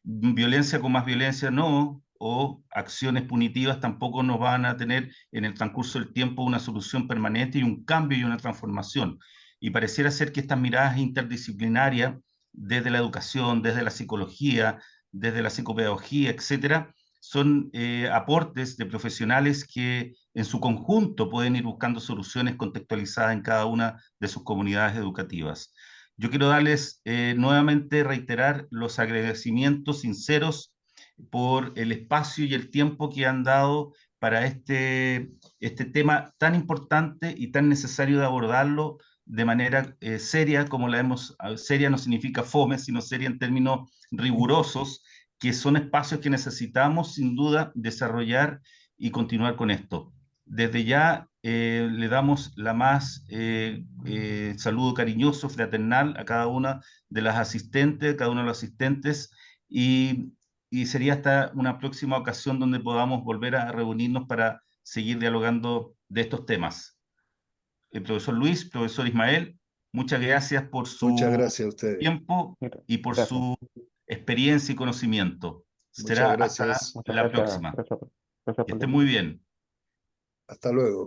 Violencia con más violencia no, o acciones punitivas tampoco nos van a tener en el transcurso del tiempo una solución permanente y un cambio y una transformación. y pareciera ser que estas miradas interdisciplinarias, desde la educación, desde la psicología, desde la psicopedagogía, etcétera, son aportes de profesionales que en su conjunto pueden ir buscando soluciones contextualizadas en cada una de sus comunidades educativas. Yo quiero darles nuevamente, reiterar los agradecimientos sinceros por el espacio y el tiempo que han dado para este tema tan importante y tan necesario de abordarlo de manera seria, como la hemos, seria no significa fome, sino seria en términos rigurosos, que son espacios que necesitamos sin duda desarrollar y continuar con esto. Desde ya le damos la más saludo cariñoso, fraternal a cada una de las asistentes, cada uno de los asistentes, y, y sería hasta una próxima ocasión donde podamos volver a reunirnos para seguir dialogando de estos temas. El profesor Luis, profesor Ismael, muchas gracias por Muchas su gracias a ustedes. tiempo y por Gracias. su experiencia y conocimiento. Muchas Será hasta gracias. Muchas la gracias. próxima. Gracias Que por la esté muy invitación. bien. Hasta luego.